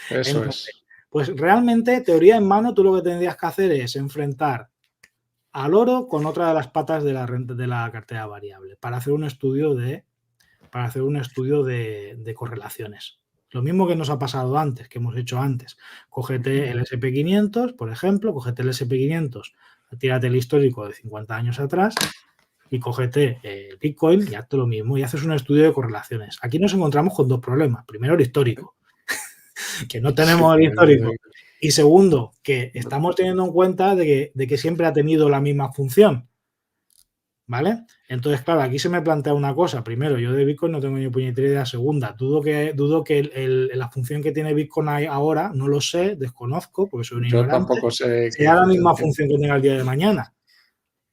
Eso entonces, es. Pues realmente, teoría en mano, tú lo que tendrías que hacer es enfrentar al oro con otra de las patas de la cartera variable para hacer un estudio de correlaciones. Lo mismo que nos ha pasado antes, que hemos hecho antes. Cógete el SP500, por ejemplo, cógete el SP500, tírate el histórico de 50 años atrás y cógete el Bitcoin y hazte lo mismo y haces un estudio de correlaciones. Aquí nos encontramos con dos problemas. Primero, el histórico, que no tenemos el histórico. Y segundo, que estamos teniendo en cuenta de que siempre ha tenido la misma función. ¿Vale? Entonces, claro, aquí se me plantea una cosa. Primero, yo de Bitcoin no tengo ni puñetera idea. Segunda, dudo que la función que tiene Bitcoin ahora, no lo sé, desconozco, porque soy un ignorante. Yo tampoco sé. ¿Sea la misma función que tenga el día de mañana?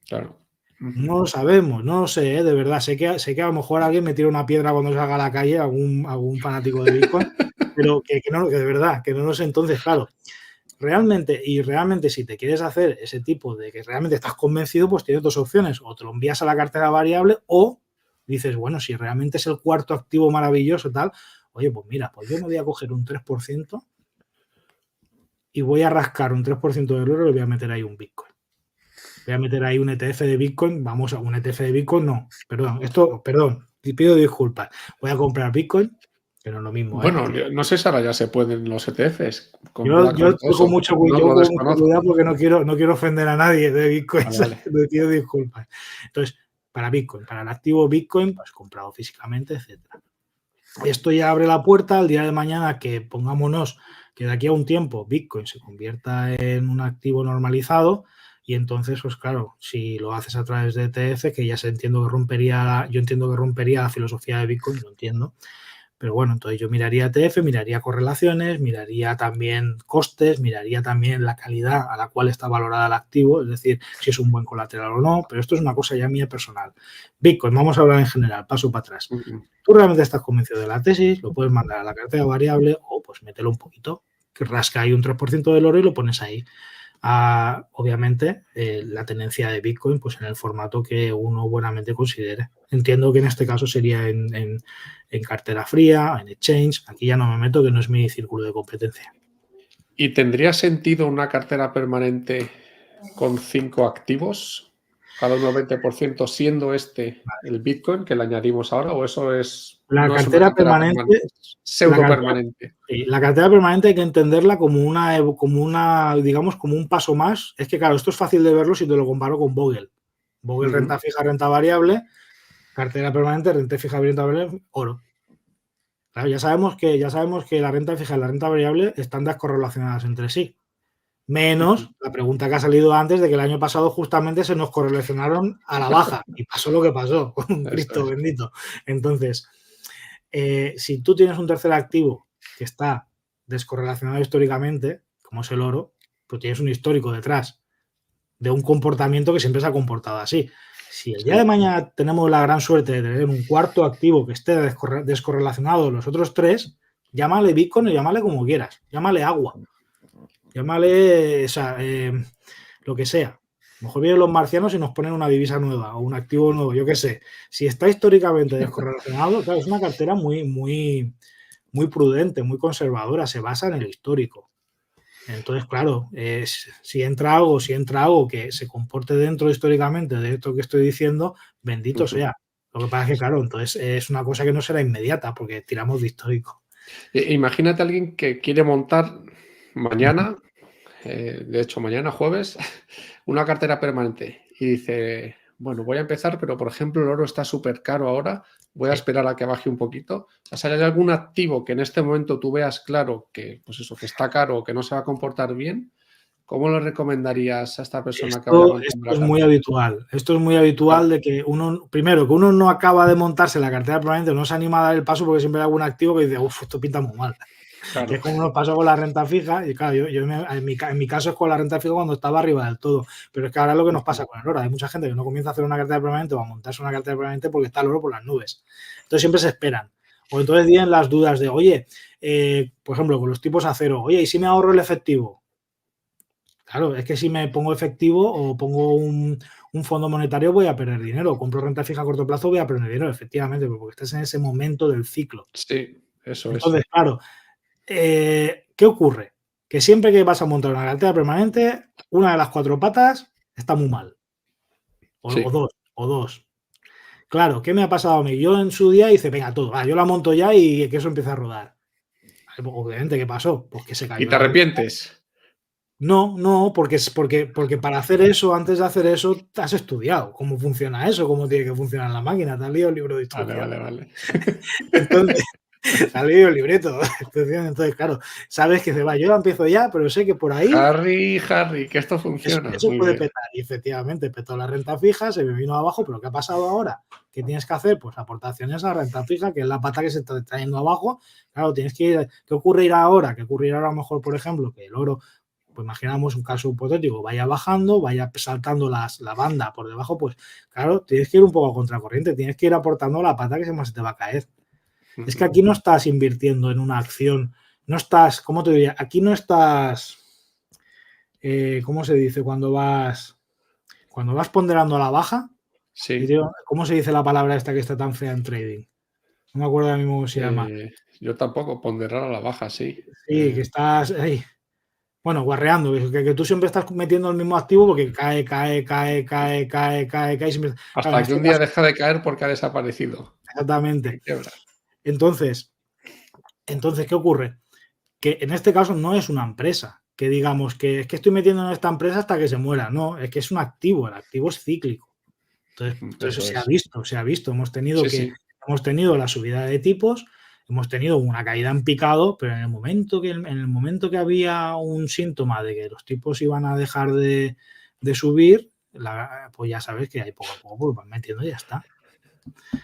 Claro. No lo sabemos, no lo sé, de verdad. Sé que a lo mejor alguien me tira una piedra cuando salga a la calle, algún fanático de Bitcoin, pero que de verdad, que no lo sé. Entonces, claro, realmente si te quieres hacer ese tipo de que realmente estás convencido, pues tienes dos opciones, o te lo envías a la cartera variable o dices, bueno, si realmente es el cuarto activo maravilloso tal, oye, pues mira, pues yo me voy a coger un 3% y voy a rascar un 3% del oro y le voy a meter ahí un Bitcoin. Voy a meter ahí un ETF de Bitcoin, vamos a un ETF de Bitcoin, no, perdón, pido disculpas. Voy a comprar Bitcoin, que no es lo mismo, ¿eh? Bueno, no sé si ahora ya se pueden los ETFs con Yo BlackRock, todo tengo eso. mucho No lo cuidado desconozco. porque no quiero ofender a nadie de Bitcoin, Vale. le pido disculpas. Entonces, para Bitcoin, para el activo Bitcoin, pues comprado físicamente, etcétera. Esto ya abre la puerta al día de mañana que pongámonos que de aquí a un tiempo Bitcoin se convierta en un activo normalizado y entonces, pues claro, si lo haces a través de ETF, que ya yo entiendo que rompería la filosofía de Bitcoin, lo entiendo, pero bueno, entonces yo miraría ETF, miraría correlaciones, miraría también costes, miraría también la calidad a la cual está valorada el activo, es decir, si es un buen colateral o no, pero esto es una cosa ya mía personal. Bitcoin, vamos a hablar en general, paso para atrás. Tú realmente estás convencido de la tesis, lo puedes mandar a la cartera variable o pues mételo un poquito, que rasca ahí un 3% del oro y lo pones ahí. Obviamente, la tenencia de Bitcoin pues en el formato que uno buenamente considere. Entiendo que en este caso sería en cartera fría, en exchange. Aquí ya no me meto, que no es mi círculo de competencia. ¿Y tendría sentido una cartera permanente con 5 activos, cada uno 20%, siendo este el Bitcoin que le añadimos ahora? ¿O eso La no es una cartera cartera permanente, permanente, es pseudo permanente? la cartera permanente hay que entenderla como una, digamos, como un paso más. Es que, claro, esto es fácil de verlo si te lo comparo con Vogel. Vogel, renta fija, renta variable, cartera permanente, renta fija, renta variable, oro. Claro, ya sabemos que la renta fija y la renta variable están descorrelacionadas entre sí. Menos la pregunta que ha salido antes de que el año pasado justamente se nos correlacionaron a la baja y pasó lo que pasó, con Cristo bendito. Entonces, si tú tienes un tercer activo que está descorrelacionado históricamente, como es el oro, pues tienes un histórico detrás de un comportamiento que siempre se ha comportado así. Si el día de mañana tenemos la gran suerte de tener un cuarto activo que esté descorrelacionado de los otros tres, llámale Bitcoin o llámale como quieras, llámale agua, llámale lo que sea. A lo mejor vienen los marcianos y nos ponen una divisa nueva o un activo nuevo, yo qué sé. Si está históricamente descorrelacionado, claro, es una cartera muy prudente, muy conservadora, se basa en el histórico. Entonces, claro, si entra algo que se comporte dentro históricamente de esto que estoy diciendo, bendito sea. Lo que pasa es que, claro, entonces es una cosa que no será inmediata porque tiramos de histórico. Imagínate a alguien que quiere montar mañana, de hecho mañana jueves, una cartera permanente y dice, bueno, voy a empezar, pero por ejemplo el oro está súper caro ahora, voy a esperar a que baje un poquito. O sea, si hay algún activo que en este momento tú veas claro que, pues eso, que está caro o que no se va a comportar bien, ¿cómo le recomendarías a esta persona que vaya Esto montando la es muy cartera? habitual. Esto es muy habitual de que primero, que uno no acaba de montarse la cartera permanente, no se anima a dar el paso porque siempre hay algún activo que dice, uff, esto pinta muy mal. Que Claro. es como nos pasó con la renta fija, y claro, en mi caso es con la renta fija cuando estaba arriba del todo, pero es que ahora es lo que nos pasa con el oro. Hay mucha gente que no comienza a hacer una cartera permanente o a montarse una cartera permanente porque está el oro por las nubes. Entonces siempre se esperan. O entonces tienen las dudas de, oye, por ejemplo, con los tipos a cero, oye, ¿y si me ahorro el efectivo? Claro, es que si me pongo efectivo o pongo un fondo monetario voy a perder dinero. Compro renta fija a corto plazo voy a perder dinero, efectivamente, porque estás en ese momento del ciclo. Sí, eso es. Entonces, claro, ¿qué ocurre? Que siempre que vas a montar una cartera permanente, una de las cuatro patas está muy mal. Sí. O dos. Claro, ¿qué me ha pasado a mí? Yo en su día hice, venga, todo, yo la monto ya y que eso empiece a rodar. Pues, obviamente, ¿qué pasó? Pues que se ¿Y cayó te la bolsa. arrepientes? No, porque para hacer eso, antes de hacer eso, te has estudiado cómo funciona eso, cómo tiene que funcionar la máquina, te has leído el libro de Vale, instrucciones. vale, vale. Entonces, te has leído el libreto de instrucciones, entonces, claro, sabes que se va, yo la empiezo ya, pero sé que por ahí Harry, que esto funciona. eso Muy puede bien. petar. Y efectivamente, petó la renta fija, se me vino abajo, pero ¿qué ha pasado ahora? ¿Qué tienes que hacer? Pues aportaciones a renta fija, que es la pata que se está trayendo abajo. Claro, tienes que ir. ¿Qué ocurrirá ahora? ¿Qué ocurrirá ahora a lo mejor, por ejemplo, que el oro, pues imaginamos un caso hipotético, vaya bajando, vaya saltando la banda por debajo, pues claro, tienes que ir un poco a contracorriente, tienes que ir aportando la pata que se más se te va a caer. Es que aquí no estás invirtiendo en una acción, no estás, ¿cómo te diría? Aquí no estás, ¿cómo se dice? Cuando vas ponderando a la baja, Sí. ¿cómo se dice la palabra esta que está tan fea en trading? No me acuerdo ahora mismo cómo se llama. Yo tampoco, ponderar a la baja, sí. Sí, que estás ahí, bueno, guarreando, que tú siempre estás metiendo el mismo activo porque cae, cae, cae, cae, cae, cae, cae, siempre. Claro, en Hasta que este un día caso, deja de caer porque ha desaparecido. exactamente. Y quiebra. Entonces, ¿qué ocurre? Que en este caso no es una empresa, que digamos que es que estoy metiendo en esta empresa hasta que se muera. No, es que es un activo, el activo es cíclico. Entonces Eso se ha es. visto, se ha visto. Sí, sí. Hemos tenido la subida de tipos, hemos tenido una caída en picado, pero en el momento que había un síntoma de que los tipos iban a dejar de subir, pues ya sabes que ahí poco a poco pues van metiendo y ya está.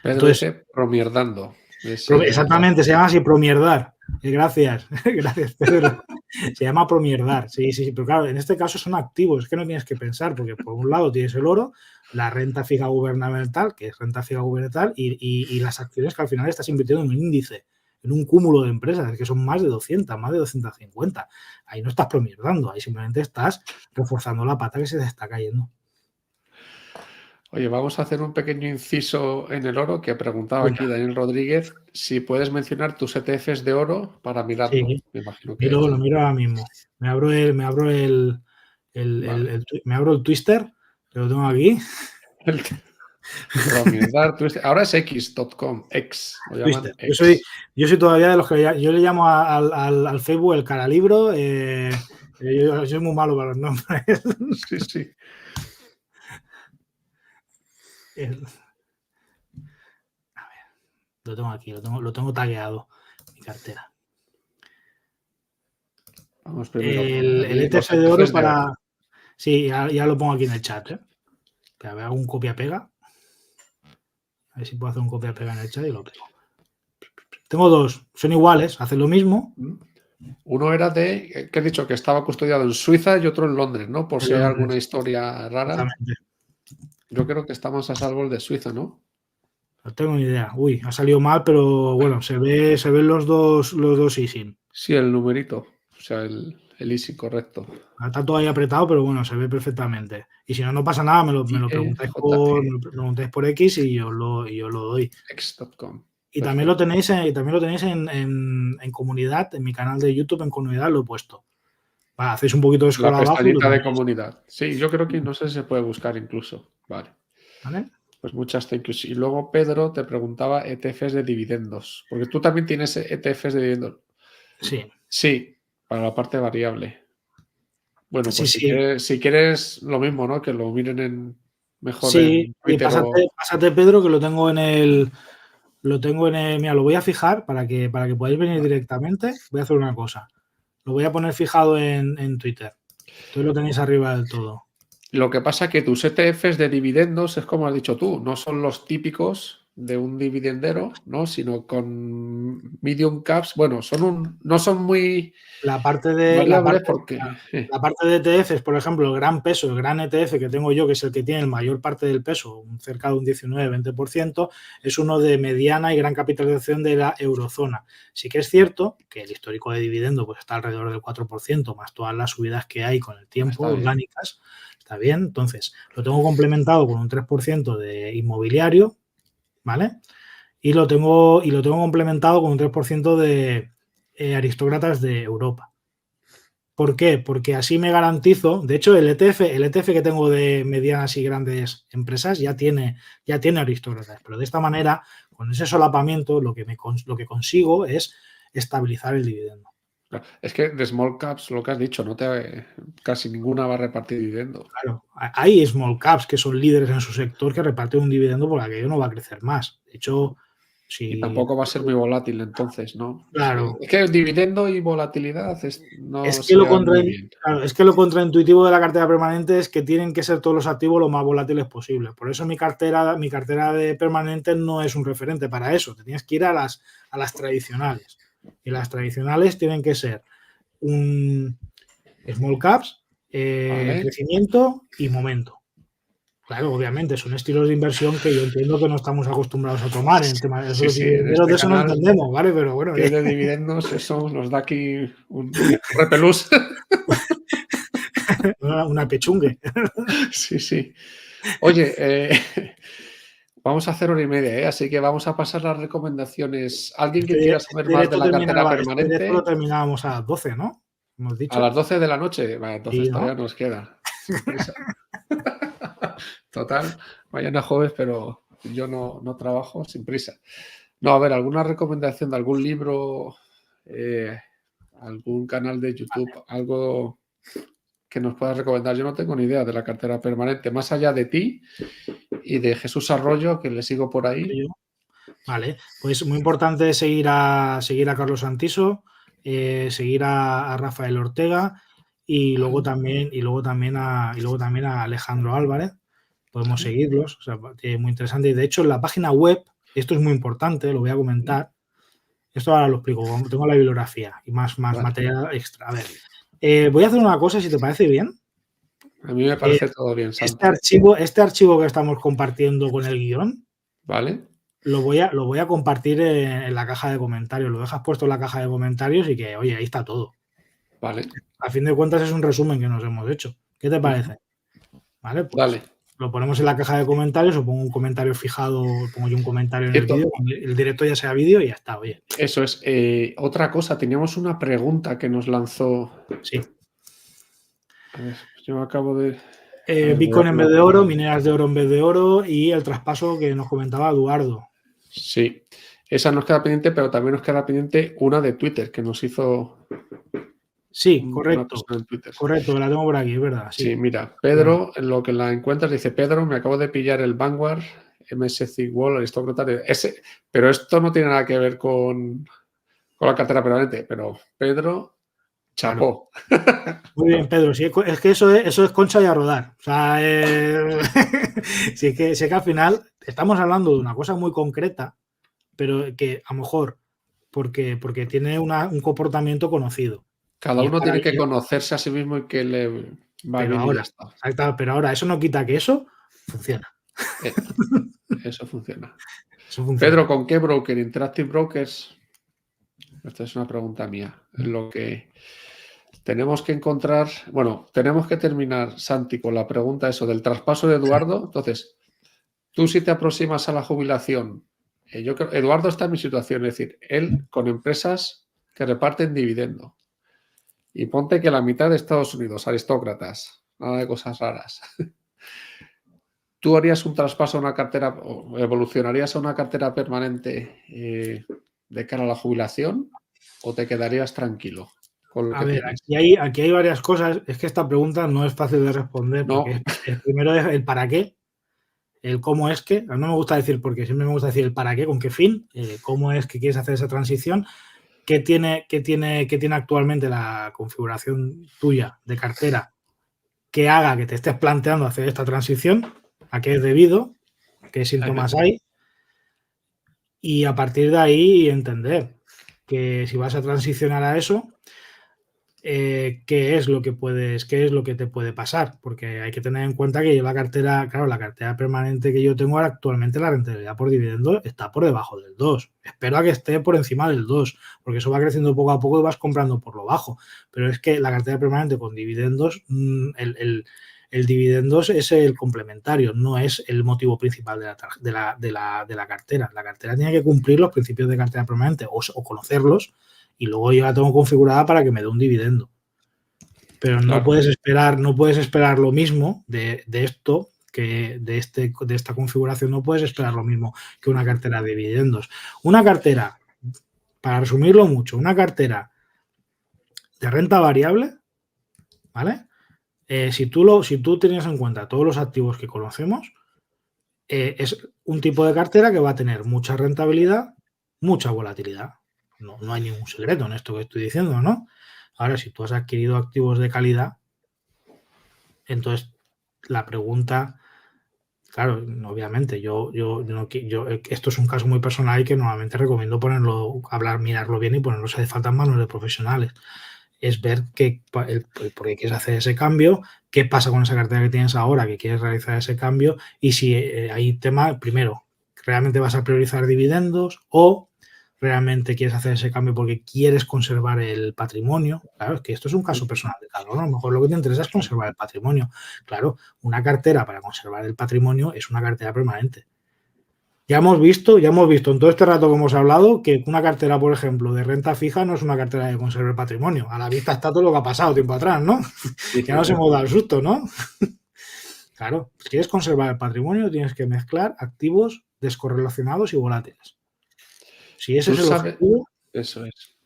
Pedro Entonces, dice promierdando. Es la exactamente, se llama así promierdar. Gracias, gracias, Pedro. Se llama promierdar, sí, sí, sí, pero claro, en este caso son activos, es que no tienes que pensar, porque por un lado tienes el oro, la renta fija gubernamental, que es renta fija gubernamental, y las acciones que al final estás invirtiendo en un índice, en un cúmulo de empresas, que son más de 200, más de 250. Ahí no estás promierdando, ahí simplemente estás reforzando la pata que se te está cayendo. Oye, vamos a hacer un pequeño inciso en el oro que preguntaba aquí Venga, Daniel Rodríguez si puedes mencionar tus ETFs de oro para mirarlo. sí, Me imagino que lo miro ahora mismo. vale. Me abro el Twister, que lo tengo aquí. Promierdar, ahora es x.com, X, lo llaman Twister. X. Yo soy todavía de los que yo le llamo al Facebook el caralibro. Yo soy muy malo para los nombres. Sí, sí. A ver, lo tengo aquí, lo tengo tagueado en mi cartera. Vamos primero El los ETF de oro ETFs de oro. para. Sí, ya lo pongo aquí en el chat. Que hago un copia-pega. A ver si puedo hacer un copia-pega en el chat y lo pego. Tengo dos, son iguales, hacen lo mismo. Uno era que he dicho que estaba custodiado en Suiza y otro en Londres, ¿no? Por si hay alguna historia rara. Exactamente. Yo creo que estamos a salvo el de Suiza, ¿no? No tengo ni idea. Uy, ha salido mal, pero bueno, se ven los dos easing. Sí, el numerito. O sea, el easy, correcto. Está todo ahí apretado, pero bueno, se ve perfectamente. Y si no, no pasa nada, me lo preguntáis por X y yo lo doy. X.com. Y también lo tenéis, en comunidad, en mi canal de YouTube, en comunidad lo he puesto. Vale, hacéis un poquito de scroll La abajo y lo pestañita de tenéis. comunidad. Sí, yo creo que no sé si se puede buscar incluso. Vale. ¿Vale? Pues muchas thank yous. Y luego Pedro te preguntaba ETFs de dividendos. Porque tú también tienes ETFs de dividendos. Sí. Sí, para la parte variable. Bueno, Sí, pues sí. si quieres lo mismo, ¿no? Que lo miren mejor Sí, en y Twitter o... pásate, Pedro, que lo tengo en el. Mira, lo voy a fijar para que podáis venir directamente. Voy a hacer una cosa. Lo voy a poner fijado en Twitter. Entonces lo tenéis arriba del todo. Lo que pasa que tus ETFs de dividendos es como has dicho tú, no son los típicos de un dividendero, ¿no? Sino con medium caps. Bueno, no son muy La parte de variables porque... la parte de ETFs, por ejemplo, el gran peso, el gran ETF que tengo yo, que es el que tiene el mayor parte del peso, cerca de un 19-20%, es uno de mediana y gran capitalización de la eurozona. Sí que es cierto que el histórico de dividendo pues está alrededor del 4%, más todas las subidas que hay con el tiempo, orgánicas. Está bien, entonces lo tengo complementado con un 3% de inmobiliario, ¿vale? Y lo tengo complementado con un 3% de aristócratas de Europa. ¿Por qué? Porque así me garantizo, de hecho el ETF que tengo de medianas y grandes empresas ya tiene aristócratas, pero de esta manera, con ese solapamiento, lo que consigo es estabilizar el dividendo. Es que de small caps, lo que has dicho, casi ninguna va a repartir dividendos. Claro, hay small caps que son líderes en su sector que reparten un dividendo porque aquello no va a crecer más. De hecho, Y tampoco va a ser muy volátil entonces, ¿no? Claro. Es que el dividendo y volatilidad no Es que se dan muy bien. claro, es que lo contraintuitivo de la cartera permanente es que tienen que ser todos los activos lo más volátiles posible. Por eso mi cartera de permanente no es un referente para eso. Te tienes que ir a las tradicionales. Y las tradicionales tienen que ser un small caps, Vale. crecimiento y momento. Claro, obviamente, son estilos de inversión que yo entiendo que no estamos acostumbrados a tomar en el tema de Sí, esos sí, en dividendos, este de eso no canal entendemos, ¿vale? Pero bueno. que es de dividendos, eso nos da aquí un repelús. Una pechungue. Sí, sí. Oye, vamos a hacer 1:30, ¿eh? Así que vamos a pasar las recomendaciones. ¿Alguien que Este, quiera este saber más de directo la cartera terminaba, este directo permanente? lo terminábamos a las 12, ¿no? Hemos A dicho. las 12 de la noche. Vale, entonces Sí, ¿no? todavía nos queda. Sin prisa. Total, mañana jueves, pero yo no trabajo, sin prisa. No, a ver, ¿alguna recomendación de algún libro, algún canal de YouTube, algo que nos puedas recomendar? Yo no tengo ni idea de la cartera permanente, más allá de ti y de Jesús Arroyo, que le sigo por ahí. Vale, pues muy importante seguir a Carlos Santiso, seguir a Rafael Ortega y luego también a Alejandro Álvarez. Podemos seguirlos, o sea, muy interesante. Y de hecho, en la página web, esto es muy importante, lo voy a comentar. Esto ahora lo explico, tengo la bibliografía y más Vale. material extra. A ver, voy a hacer una cosa, si te parece bien. A mí me parece todo bien, Santi. Este archivo que estamos compartiendo con el guión, ¿vale? lo voy a compartir en la caja de comentarios. Lo dejas puesto en la caja de comentarios y que, oye, ahí está todo. Vale. A fin de cuentas es un resumen que nos hemos hecho. ¿Qué te parece? Vale, pues Dale. lo ponemos en la caja de comentarios o pongo un comentario fijado, pongo yo un comentario en el vídeo, el directo ya sea vídeo y ya está, oye. Eso es. Otra cosa, teníamos una pregunta que nos lanzó. Sí. A ver, yo acabo de... Bitcoin en vez de oro, mineras de oro en vez de oro y el traspaso que nos comentaba Eduardo. Sí, esa nos queda pendiente, pero también nos queda pendiente una de Twitter que nos hizo... Sí, correcto. En Twitter. Correcto, que la tengo por aquí, es verdad. Sí, mira, Pedro, en lo que la encuentras, dice: Pedro, me acabo de pillar el Vanguard MSCI World Aristócrata de ese, pero esto no tiene nada que ver con la cartera permanente, pero Pedro, chapó. Claro. Muy bien, Pedro. Sí, es que eso es concha y a rodar. O sea, sí que al final estamos hablando de una cosa muy concreta, pero que a lo mejor porque tiene un comportamiento conocido. Cada uno tiene que conocerse a sí mismo y que le va bien y ya está. Exacto, pero ahora eso no quita que eso funciona. Eso funciona. Eso funciona. Pedro, ¿con qué broker? Interactive Brokers. Esta es una pregunta mía. Lo que tenemos que encontrar, bueno, tenemos que terminar, Santi, con la pregunta eso del traspaso de Eduardo. Entonces, tú si te aproximas a la jubilación, yo creo, Eduardo está en mi situación, es decir, él con empresas que reparten dividendo. Y ponte que la mitad de Estados Unidos, aristócratas, nada de cosas raras. ¿Tú harías un traspaso a una cartera o evolucionarías a una cartera permanente de cara a la jubilación o te quedarías tranquilo con lo que tienes? Aquí hay varias cosas. Es que esta pregunta no es fácil de responder porque primero es el para qué, el cómo es que. No me gusta decir por qué, siempre me gusta decir el para qué, con qué fin, cómo es que quieres hacer esa transición, qué tiene actualmente la configuración tuya de cartera que haga que te estés planteando hacer esta transición, a qué es debido, qué síntomas hay, y a partir de ahí entender que si vas a transicionar a eso, qué es lo que te puede pasar, porque hay que tener en cuenta que yo la cartera permanente que yo tengo ahora actualmente, la rentabilidad por dividendo está por debajo del 2. Espero a que esté por encima del 2, porque eso va creciendo poco a poco y vas comprando por lo bajo. Pero es que la cartera permanente con dividendos, el dividendos es el complementario, no es el motivo principal de la cartera. La cartera tiene que cumplir los principios de cartera permanente o conocerlos, y luego yo la tengo configurada para que me dé un dividendo. Pero no puedes esperar lo mismo de esto, que de esta configuración no puedes esperar lo mismo que una cartera de dividendos. Una cartera, para resumirlo mucho, una cartera de renta variable, ¿vale? Si tú tienes en cuenta todos los activos que conocemos, es un tipo de cartera que va a tener mucha rentabilidad, mucha volatilidad. No hay ningún secreto en esto que estoy diciendo, ¿no? Ahora, si tú has adquirido activos de calidad, entonces la pregunta, claro, obviamente, esto es un caso muy personal y que normalmente recomiendo mirarlo bien y ponerlo si hace falta en manos de profesionales. Es ver por qué quieres hacer ese cambio, qué pasa con esa cartera que tienes ahora, que quieres realizar ese cambio, y si hay tema, primero, ¿realmente vas a priorizar dividendos o realmente quieres hacer ese cambio porque quieres conservar el patrimonio? Claro, es que esto es un caso personal de cada uno. A lo mejor lo que te interesa es conservar el patrimonio. Claro, una cartera para conservar el patrimonio es una cartera permanente. Ya hemos visto en todo este rato que hemos hablado que una cartera, por ejemplo, de renta fija no es una cartera de conservar patrimonio. A la vista está todo lo que ha pasado tiempo atrás, ¿no? Sí, Ya nos hemos dado el susto, ¿no? Claro, si quieres conservar el patrimonio tienes que mezclar activos descorrelacionados y volátiles. Si ese tú es el sabes, objetivo, eso es.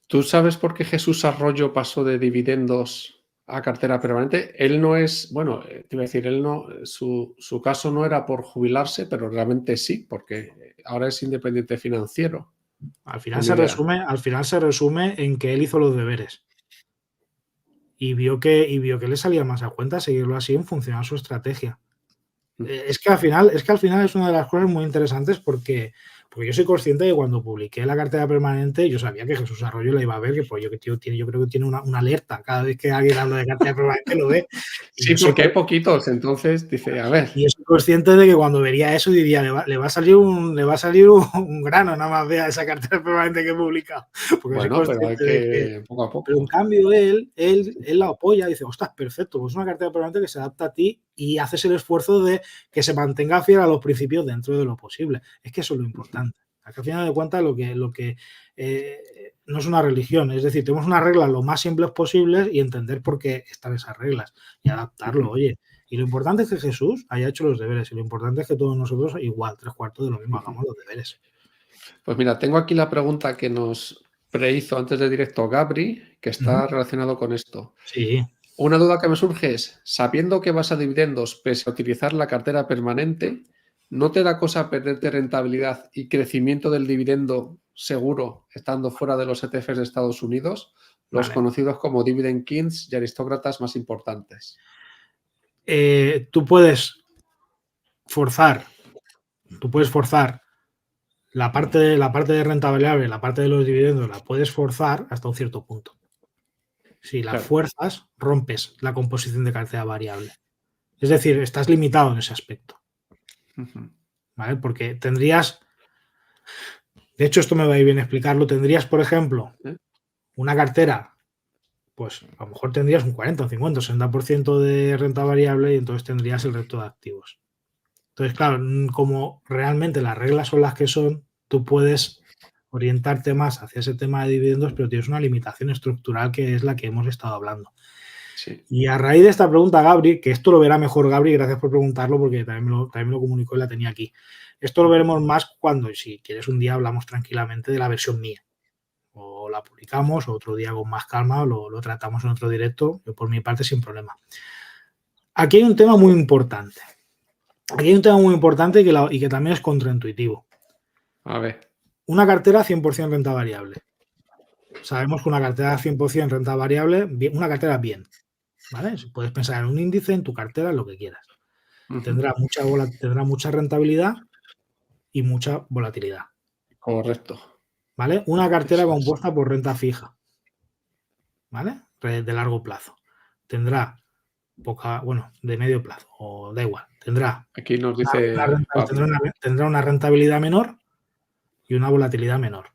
¿Tú sabes por qué Jesús Arroyo pasó de dividendos a cartera permanente? Él no es, bueno, te iba a decir, él no, su caso no era por jubilarse, pero realmente sí, porque ahora es independiente financiero. al final Ni idea. se resume en que él hizo los deberes y vio que le salía más a cuenta seguirlo así en función a su estrategia. Es que al final es una de las cosas muy interesantes porque yo soy consciente de que cuando publiqué la cartera permanente yo sabía que Jesús Arroyo la iba a ver, que pues yo creo que tiene una alerta. Cada vez que alguien habla de cartera permanente lo ve. Y Sí, porque hay poquitos, entonces dice, a ver. y yo soy consciente de que cuando vería eso diría, le va a salir un grano nada más vea esa cartera permanente que he publicado. Porque soy Bueno, pero hay consciente de que. que poco a Pero en poco. cambio él la apoya, dice, ostras, perfecto, pues es una cartera permanente que se adapta a ti y haces el esfuerzo de que se mantenga fiel a los principios dentro de lo posible. Es que eso es lo importante. Al final de cuentas lo que no es una religión, es decir, tenemos unas reglas lo más simples posibles y entender por qué están esas reglas y adaptarlo, oye. Y lo importante es que Jesús haya hecho los deberes y lo importante es que todos nosotros igual, 3/4 de lo mismo, hagamos los deberes. Pues mira, tengo aquí la pregunta que nos prehizo antes de directo Gabri, que está relacionado con esto. Sí. Una duda que me surge es, sabiendo que vas a dividendos pese a utilizar la cartera permanente, ¿no te da cosa perderte rentabilidad y crecimiento del dividendo seguro estando fuera de los ETFs de Estados Unidos, los Vale. conocidos como dividend kings y aristócratas más importantes? Tú puedes forzar la parte de renta variable, la parte de los dividendos, la puedes forzar hasta un cierto punto. Si la Claro. fuerzas, rompes la composición de cartera variable. Es decir, estás limitado en ese aspecto, Ujú. ¿vale? Porque tendrías, de hecho esto me va a ir bien explicarlo, tendrías, por ejemplo, ¿Eh? una cartera, pues a lo mejor tendrías un 40, un 50, un 60% de renta variable y entonces tendrías el resto de activos. Entonces, claro, como realmente las reglas son las que son, tú puedes orientarte más hacia ese tema de dividendos, pero tienes una limitación estructural que es la que hemos estado hablando. Sí. Y a raíz de esta pregunta, Gabri, que esto lo verá mejor Gabri, gracias por preguntarlo porque también me lo comunicó y la tenía aquí. Esto lo veremos más cuando, si quieres, un día hablamos tranquilamente de la versión mía. O la publicamos, o otro día con más calma, lo tratamos en otro directo, yo por mi parte sin problema. Aquí hay un tema muy importante. Aquí hay un tema muy importante y que también es contraintuitivo. A ver. Una cartera 100% renta variable. Sabemos que una cartera 100% renta variable, una cartera bien, ¿vale? Puedes pensar en un índice, en tu cartera, en lo que quieras. Tendrá mucha rentabilidad y mucha volatilidad, Correcto. ¿vale? Una cartera Eso es. compuesta por renta fija, ¿vale? De largo plazo. Tendrá de medio plazo, o da igual. Tendrá Aquí nos dice Pablo. una rentabilidad menor y una volatilidad menor,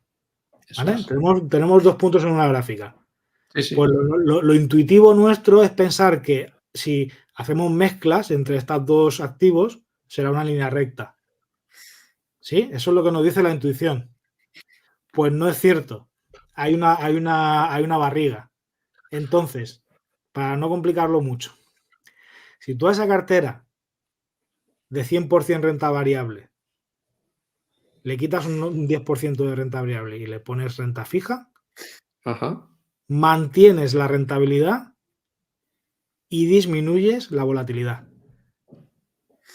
Eso ¿vale? es. Tenemos dos puntos en una gráfica. Sí, sí. Pues lo intuitivo nuestro es pensar que si hacemos mezclas entre estos dos activos, será una línea recta. ¿Sí? Eso es lo que nos dice la intuición. Pues no es cierto. Hay una barriga. Entonces, para no complicarlo mucho, si tú a esa cartera de 100% renta variable le quitas un 10% de renta variable y le pones renta fija, Ajá. mantienes la rentabilidad y disminuyes la volatilidad.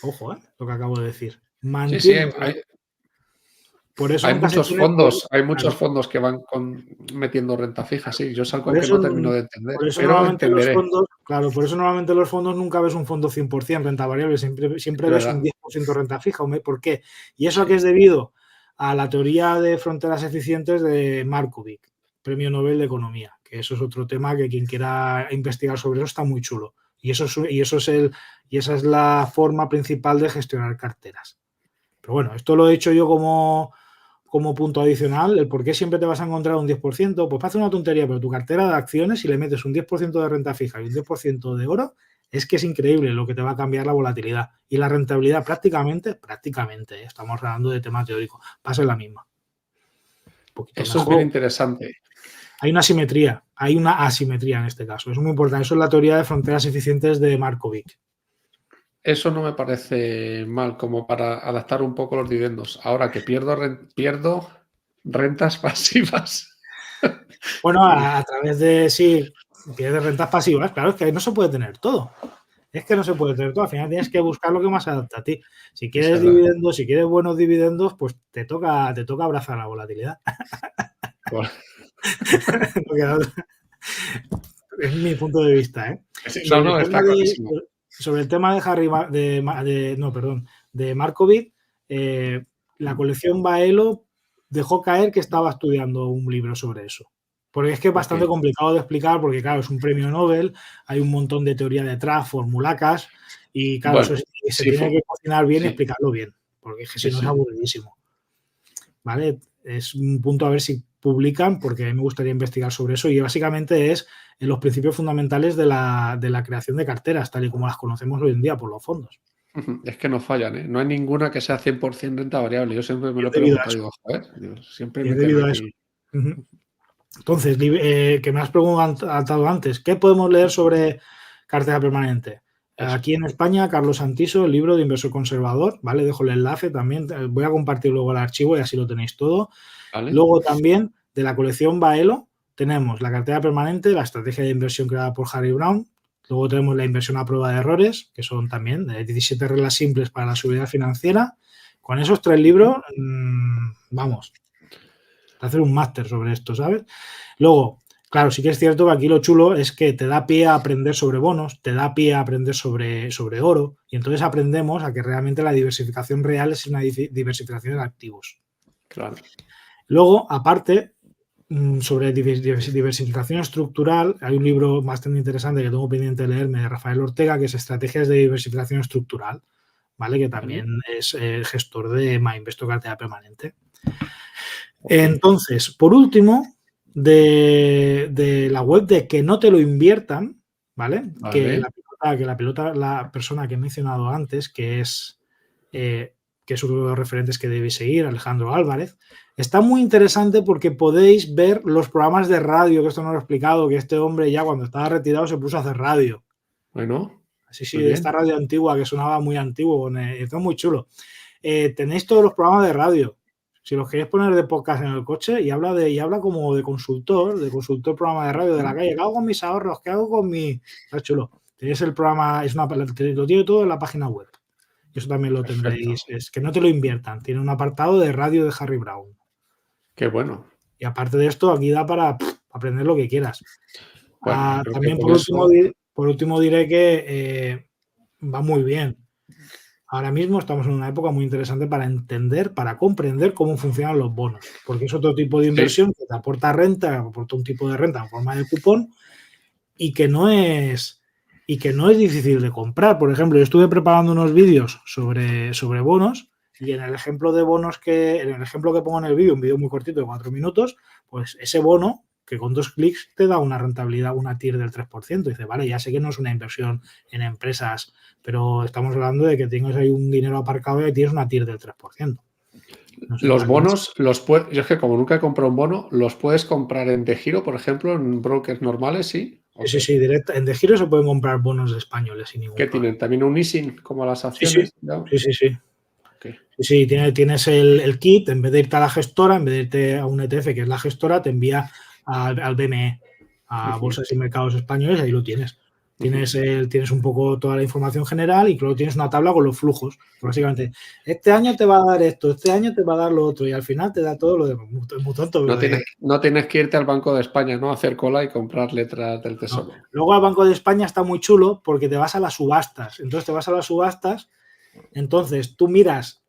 Ojo, lo que acabo de decir. Sí, sí, Mantienes la. hay, Por eso hay nunca se muchos tiene. fondos, hay Claro, muchos fondos que van metiendo renta fija, sí. Yo es algo por que eso, no termino de entender, por eso pero normalmente los entenderé, fondos, claro, por eso normalmente los fondos nunca ves un fondo 100% renta variable, siempre es ves un verdad. 10% renta fija. ¿Por qué? Y eso a qué Sí. es debido a la teoría de fronteras eficientes de Markovic, premio Nobel de Economía, que eso es otro tema que quien quiera investigar sobre eso está muy chulo. Y esa es la forma principal de gestionar carteras. Pero bueno, esto lo he hecho yo como punto adicional, el por qué siempre te vas a encontrar un 10%, pues parece una tontería, pero tu cartera de acciones, si le metes un 10% de renta fija y un 10% de oro, Es que es increíble lo que te va a cambiar la volatilidad. Y la rentabilidad prácticamente, estamos hablando de tema teórico, va a ser la misma. Un poquito Eso mejor. es bien interesante. Hay una asimetría en este caso. Es muy importante. Eso es la teoría de fronteras eficientes de Markovic. Eso no me parece mal como para adaptar un poco los dividendos. Ahora que pierdo rentas pasivas. Bueno, a través de, sí, pierdes rentas pasivas. Claro, es que no se puede tener todo. Es que no se puede tener todo. Al final tienes que buscar lo que más se adapta a ti. Si quieres dividendos, si quieres buenos dividendos, pues te toca abrazar la volatilidad. Bueno. Es mi punto de vista, ¿eh? Sí, no, está clarísimo. Sobre el tema de Markovic, la colección Baelo dejó caer que estaba estudiando un libro sobre eso. Porque es que es bastante complicado de explicar, porque claro, es un premio Nobel, hay un montón de teoría detrás, formulacas, y claro, Bueno, eso se tiene que cocinar bien y explicarlo bien, porque es que si no es aburridísimo. ¿Vale? Es un punto a ver si publican, porque a mí me gustaría investigar sobre eso, y básicamente es en los principios fundamentales de la creación de carteras, tal y como las conocemos hoy en día por los fondos. Es que no fallan, ¿eh? No hay ninguna que sea 100% renta variable. Yo siempre me lo he preguntado, digo, joder, siempre me quedo aquí. Entonces, que me has preguntado antes, ¿qué podemos leer sobre cartera permanente? Aquí en España, Carlos Santiso, el libro de Inversor Conservador, ¿vale? Dejo el enlace también, voy a compartir luego el archivo y así lo tenéis todo. ¿Vale? Luego también, de la colección Baelo, tenemos la cartera permanente, la estrategia de inversión creada por Harry Brown. Luego tenemos la inversión a prueba de errores, que son también 17 reglas simples para la seguridad financiera. Con esos 3 libros, vamos, hacer un máster sobre esto, ¿sabes? Luego, claro, sí que es cierto que aquí lo chulo es que te da pie a aprender sobre bonos, te da pie a aprender sobre oro, y entonces aprendemos a que realmente la diversificación real es una diversificación de activos. Claro. Luego, aparte, sobre diversificación estructural, hay un libro bastante interesante que tengo pendiente de leerme de Rafael Ortega, que es Estrategias de diversificación estructural, ¿vale? Que también es gestor de MyInvestor Cartera Permanente. Entonces, por último, de la web de Que no te lo inviertan, ¿vale? Que la persona que he mencionado antes, que es uno de los referentes que debéis seguir, Alejandro Álvarez, está muy interesante porque podéis ver los programas de radio, que esto no lo he explicado, que este hombre ya cuando estaba retirado se puso a hacer radio. Bueno. Sí, de esta radio antigua que sonaba muy antiguo, está muy chulo. Tenéis todos los programas de radio. Si los queréis poner de podcast en el coche y habla como de consultor programa de radio de la calle. ¿Qué hago con mis ahorros? ¿Qué hago con mi...? Está chulo. Tenéis el programa, lo tiene todo en la página web. Y eso también lo tendréis. Es que no te lo inviertan. Tiene un apartado de radio de Harry Brown. Qué bueno. Y aparte de esto, aquí da para aprender lo que quieras. Bueno, también por último diré que va muy bien. Ahora mismo estamos en una época muy interesante para comprender cómo funcionan los bonos, porque es otro tipo de inversión que te aporta renta, aporta un tipo de renta en forma de cupón y que no es difícil de comprar. Por ejemplo, yo estuve preparando unos vídeos sobre bonos y en el ejemplo de bonos en el ejemplo que pongo en el vídeo, un vídeo muy cortito de 4 minutos, pues ese bono que con 2 clics te da una rentabilidad, una TIR del 3%. Y dice, vale, ya sé que no es una inversión en empresas, pero estamos hablando de que tienes ahí un dinero aparcado y tienes una TIR del 3%. No sé, los bonos, yo es que como nunca he comprado un bono, ¿los puedes comprar en DEGIRO, por ejemplo, en brokers normales, sí? Sí, directo. En DEGIRO se pueden comprar bonos españoles sin ningún problema. ¿Qué tienen? ¿También un ISIN como las acciones? Sí. Sí, tienes el kit, en vez de irte a la gestora, en vez de irte a un ETF, que es la gestora, te envía al BME, a Bolsas y Mercados Españoles, ahí lo tienes. Tienes un poco toda la información general y luego tienes una tabla con los flujos. Básicamente, este año te va a dar esto, este año te va a dar lo otro y al final te da todo lo demás. Muy tonto. No tienes que irte al Banco de España, ¿no? A hacer cola y comprar letras del Tesoro. No. Luego al Banco de España está muy chulo porque te vas a las subastas. Entonces tú miras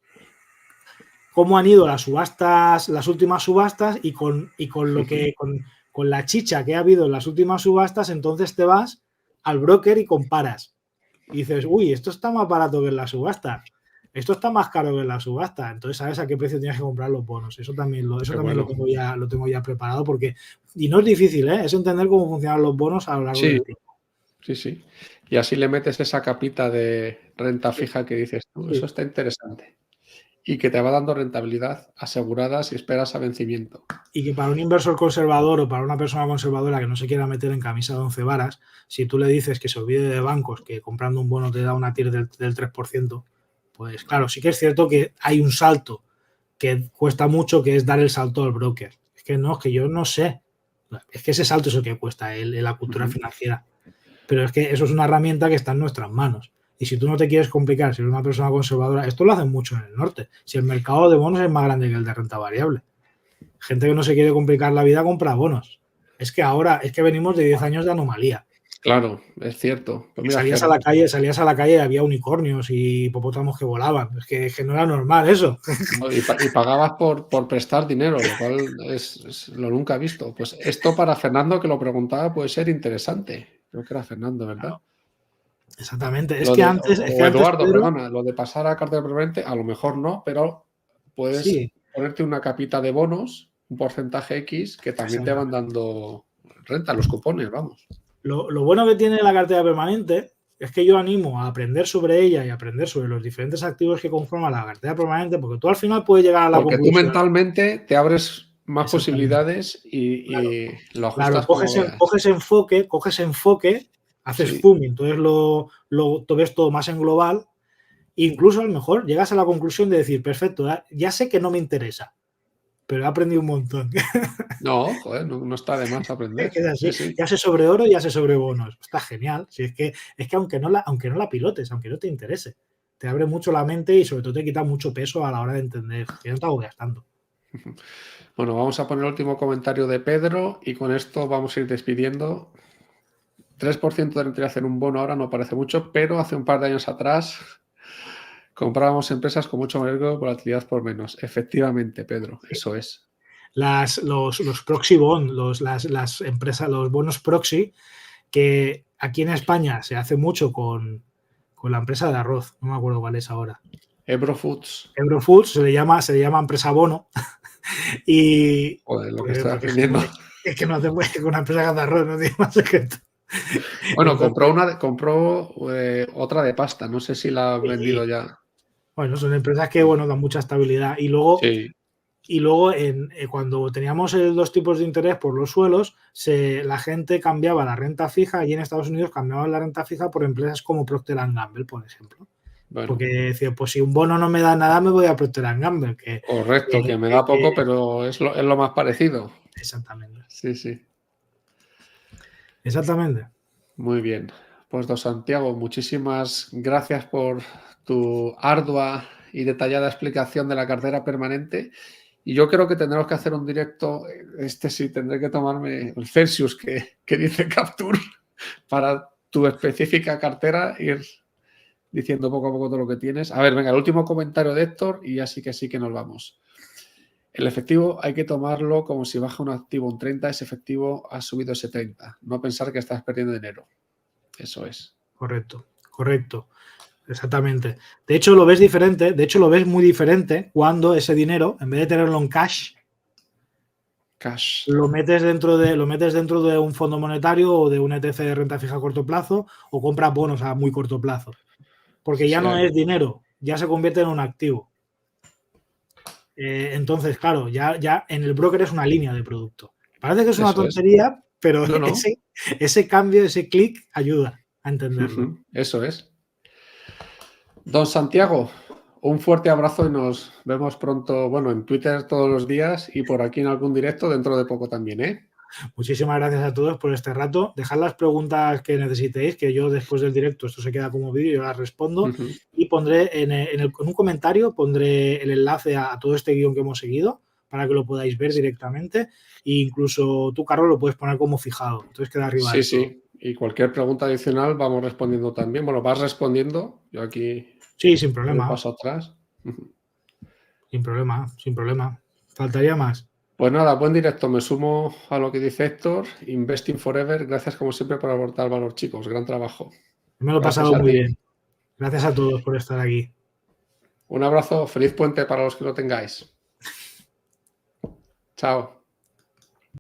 cómo han ido las últimas subastas y con la chicha que ha habido en las últimas subastas, entonces te vas al broker y comparas. Y dices, uy, esto está más barato que en la subasta. Esto está más caro que en la subasta. Entonces sabes a qué precio tienes que comprar los bonos. Eso también lo tengo ya preparado porque... Y no es difícil, ¿eh? Es entender cómo funcionan los bonos a lo largo del tiempo. Sí. Y así le metes esa capita de renta fija que dices tú, eso está interesante. Y que te va dando rentabilidad asegurada si esperas a vencimiento. Y que para un inversor conservador o para una persona conservadora que no se quiera meter en camisa de 11 varas, si tú le dices que se olvide de bancos, que comprando un bono te da una TIR del 3%, pues claro, sí que es cierto que hay un salto que cuesta mucho, que es dar el salto al broker. Es que yo no sé. Es que ese salto es el que cuesta la cultura financiera. Pero es que eso es una herramienta que está en nuestras manos. Y si tú no te quieres complicar, si eres una persona conservadora, esto lo hacen mucho en el norte. Si el mercado de bonos es más grande que el de renta variable. Gente que no se quiere complicar la vida compra bonos. Es que ahora, es que venimos de 10 años de anomalía. Claro, es cierto. Pues Que mira, salías a la calle y había unicornios y hipopótamos que volaban. Es que no era normal eso. y pagabas por prestar dinero, lo cual es lo nunca visto. Pues esto para Fernando, que lo preguntaba, puede ser interesante. Creo que era Fernando, ¿verdad? Exactamente. O Eduardo, perdona, lo de pasar a cartera permanente, a lo mejor no, pero puedes ponerte una capita de bonos, un porcentaje X, que también te van dando renta, los cupones, vamos. Lo bueno que tiene la cartera permanente es que yo animo a aprender sobre ella y aprender sobre los diferentes activos que conforman la cartera permanente, porque tú al final puedes llegar a la Porque conclusión. tú mentalmente te abres más posibilidades y lo ajustas como veas. Coges enfoque, haces zoom, entonces lo ves todo más en global. Incluso a lo mejor llegas a la conclusión de decir, perfecto, ya sé que no me interesa, pero he aprendido un montón. No, joder, no está de más aprender. Es así. Sí. Ya sé sobre oro, ya sé sobre bonos. Está genial. Si es que aunque no la pilotes, aunque no te interese, te abre mucho la mente y sobre todo te quita mucho peso a la hora de entender. Que no te agobias tanto. Bueno, vamos a poner el último comentario de Pedro y con esto vamos a ir despidiendo. 3% de rentabilidad en un bono ahora no parece mucho, pero hace un par de años atrás comprábamos empresas con mucho mayor volatilidad por menos. Efectivamente, Pedro, eso es. Los proxy bond, las empresas, los bonos proxy, que aquí en España se hace mucho con la empresa de arroz, no me acuerdo cuál es ahora. Ebro Foods. Ebro Foods se le llama empresa bono. Y joder, lo que estoy aprendiendo. Es que no hace una empresa que hace arroz, no tiene más secreto. Bueno, compró otra de pasta, no sé si la ha vendido ya. Bueno, son empresas que dan mucha estabilidad. Y luego, cuando teníamos los tipos de interés por los suelos, la gente cambiaba la renta fija y en Estados Unidos cambiaban la renta fija por empresas como Procter & Gamble, por ejemplo. Bueno. Porque decía, pues si un bono no me da nada, me voy a Procter & Gamble. Correcto, que me da poco, pero es lo más parecido. Exactamente. Sí. Exactamente. Muy bien. Pues don Santiago, muchísimas gracias por tu ardua y detallada explicación de la cartera permanente. Y yo creo que tendremos que hacer un directo, sí, tendré que tomarme el Celsius que dice Capture para tu específica cartera, ir diciendo poco a poco todo lo que tienes. A ver, venga, el último comentario de Héctor y ya sí que nos vamos. El efectivo hay que tomarlo como si baja un activo un 30, ese efectivo ha subido ese 30. No pensar que estás perdiendo dinero. Eso es. Correcto. Exactamente. De hecho, lo ves diferente, lo ves muy diferente cuando ese dinero, en vez de tenerlo en cash, lo metes dentro de un fondo monetario o de un ETF de renta fija a corto plazo o compras bonos a muy corto plazo. Porque ya no es dinero, ya se convierte en un activo. Entonces, claro, ya en el broker es una línea de producto. Parece que es una tontería, pero no. Ese cambio, ese clic ayuda a entenderlo. Eso es. Don Santiago, un fuerte abrazo y nos vemos pronto, en Twitter todos los días y por aquí en algún directo dentro de poco también, ¿eh? Muchísimas gracias a todos por este rato. Dejad las preguntas que necesitéis, que yo después del directo, esto se queda como vídeo, yo las respondo y pondré en un comentario, pondré el enlace a todo este guión que hemos seguido para que lo podáis ver directamente e incluso tú, Carlos, lo puedes poner como fijado. Entonces queda arriba. Sí. Y cualquier pregunta adicional vamos respondiendo también. Bueno, vas respondiendo. Yo aquí... Sí, sin problema. Paso atrás. Sin problema. Faltaría más. Pues nada, buen directo. Me sumo a lo que dice Héctor. Investing Forever. Gracias como siempre por aportar valor, chicos. Gran trabajo. Me lo he pasado muy bien. Gracias a todos por estar aquí. Un abrazo. Feliz puente para los que lo tengáis. Chao.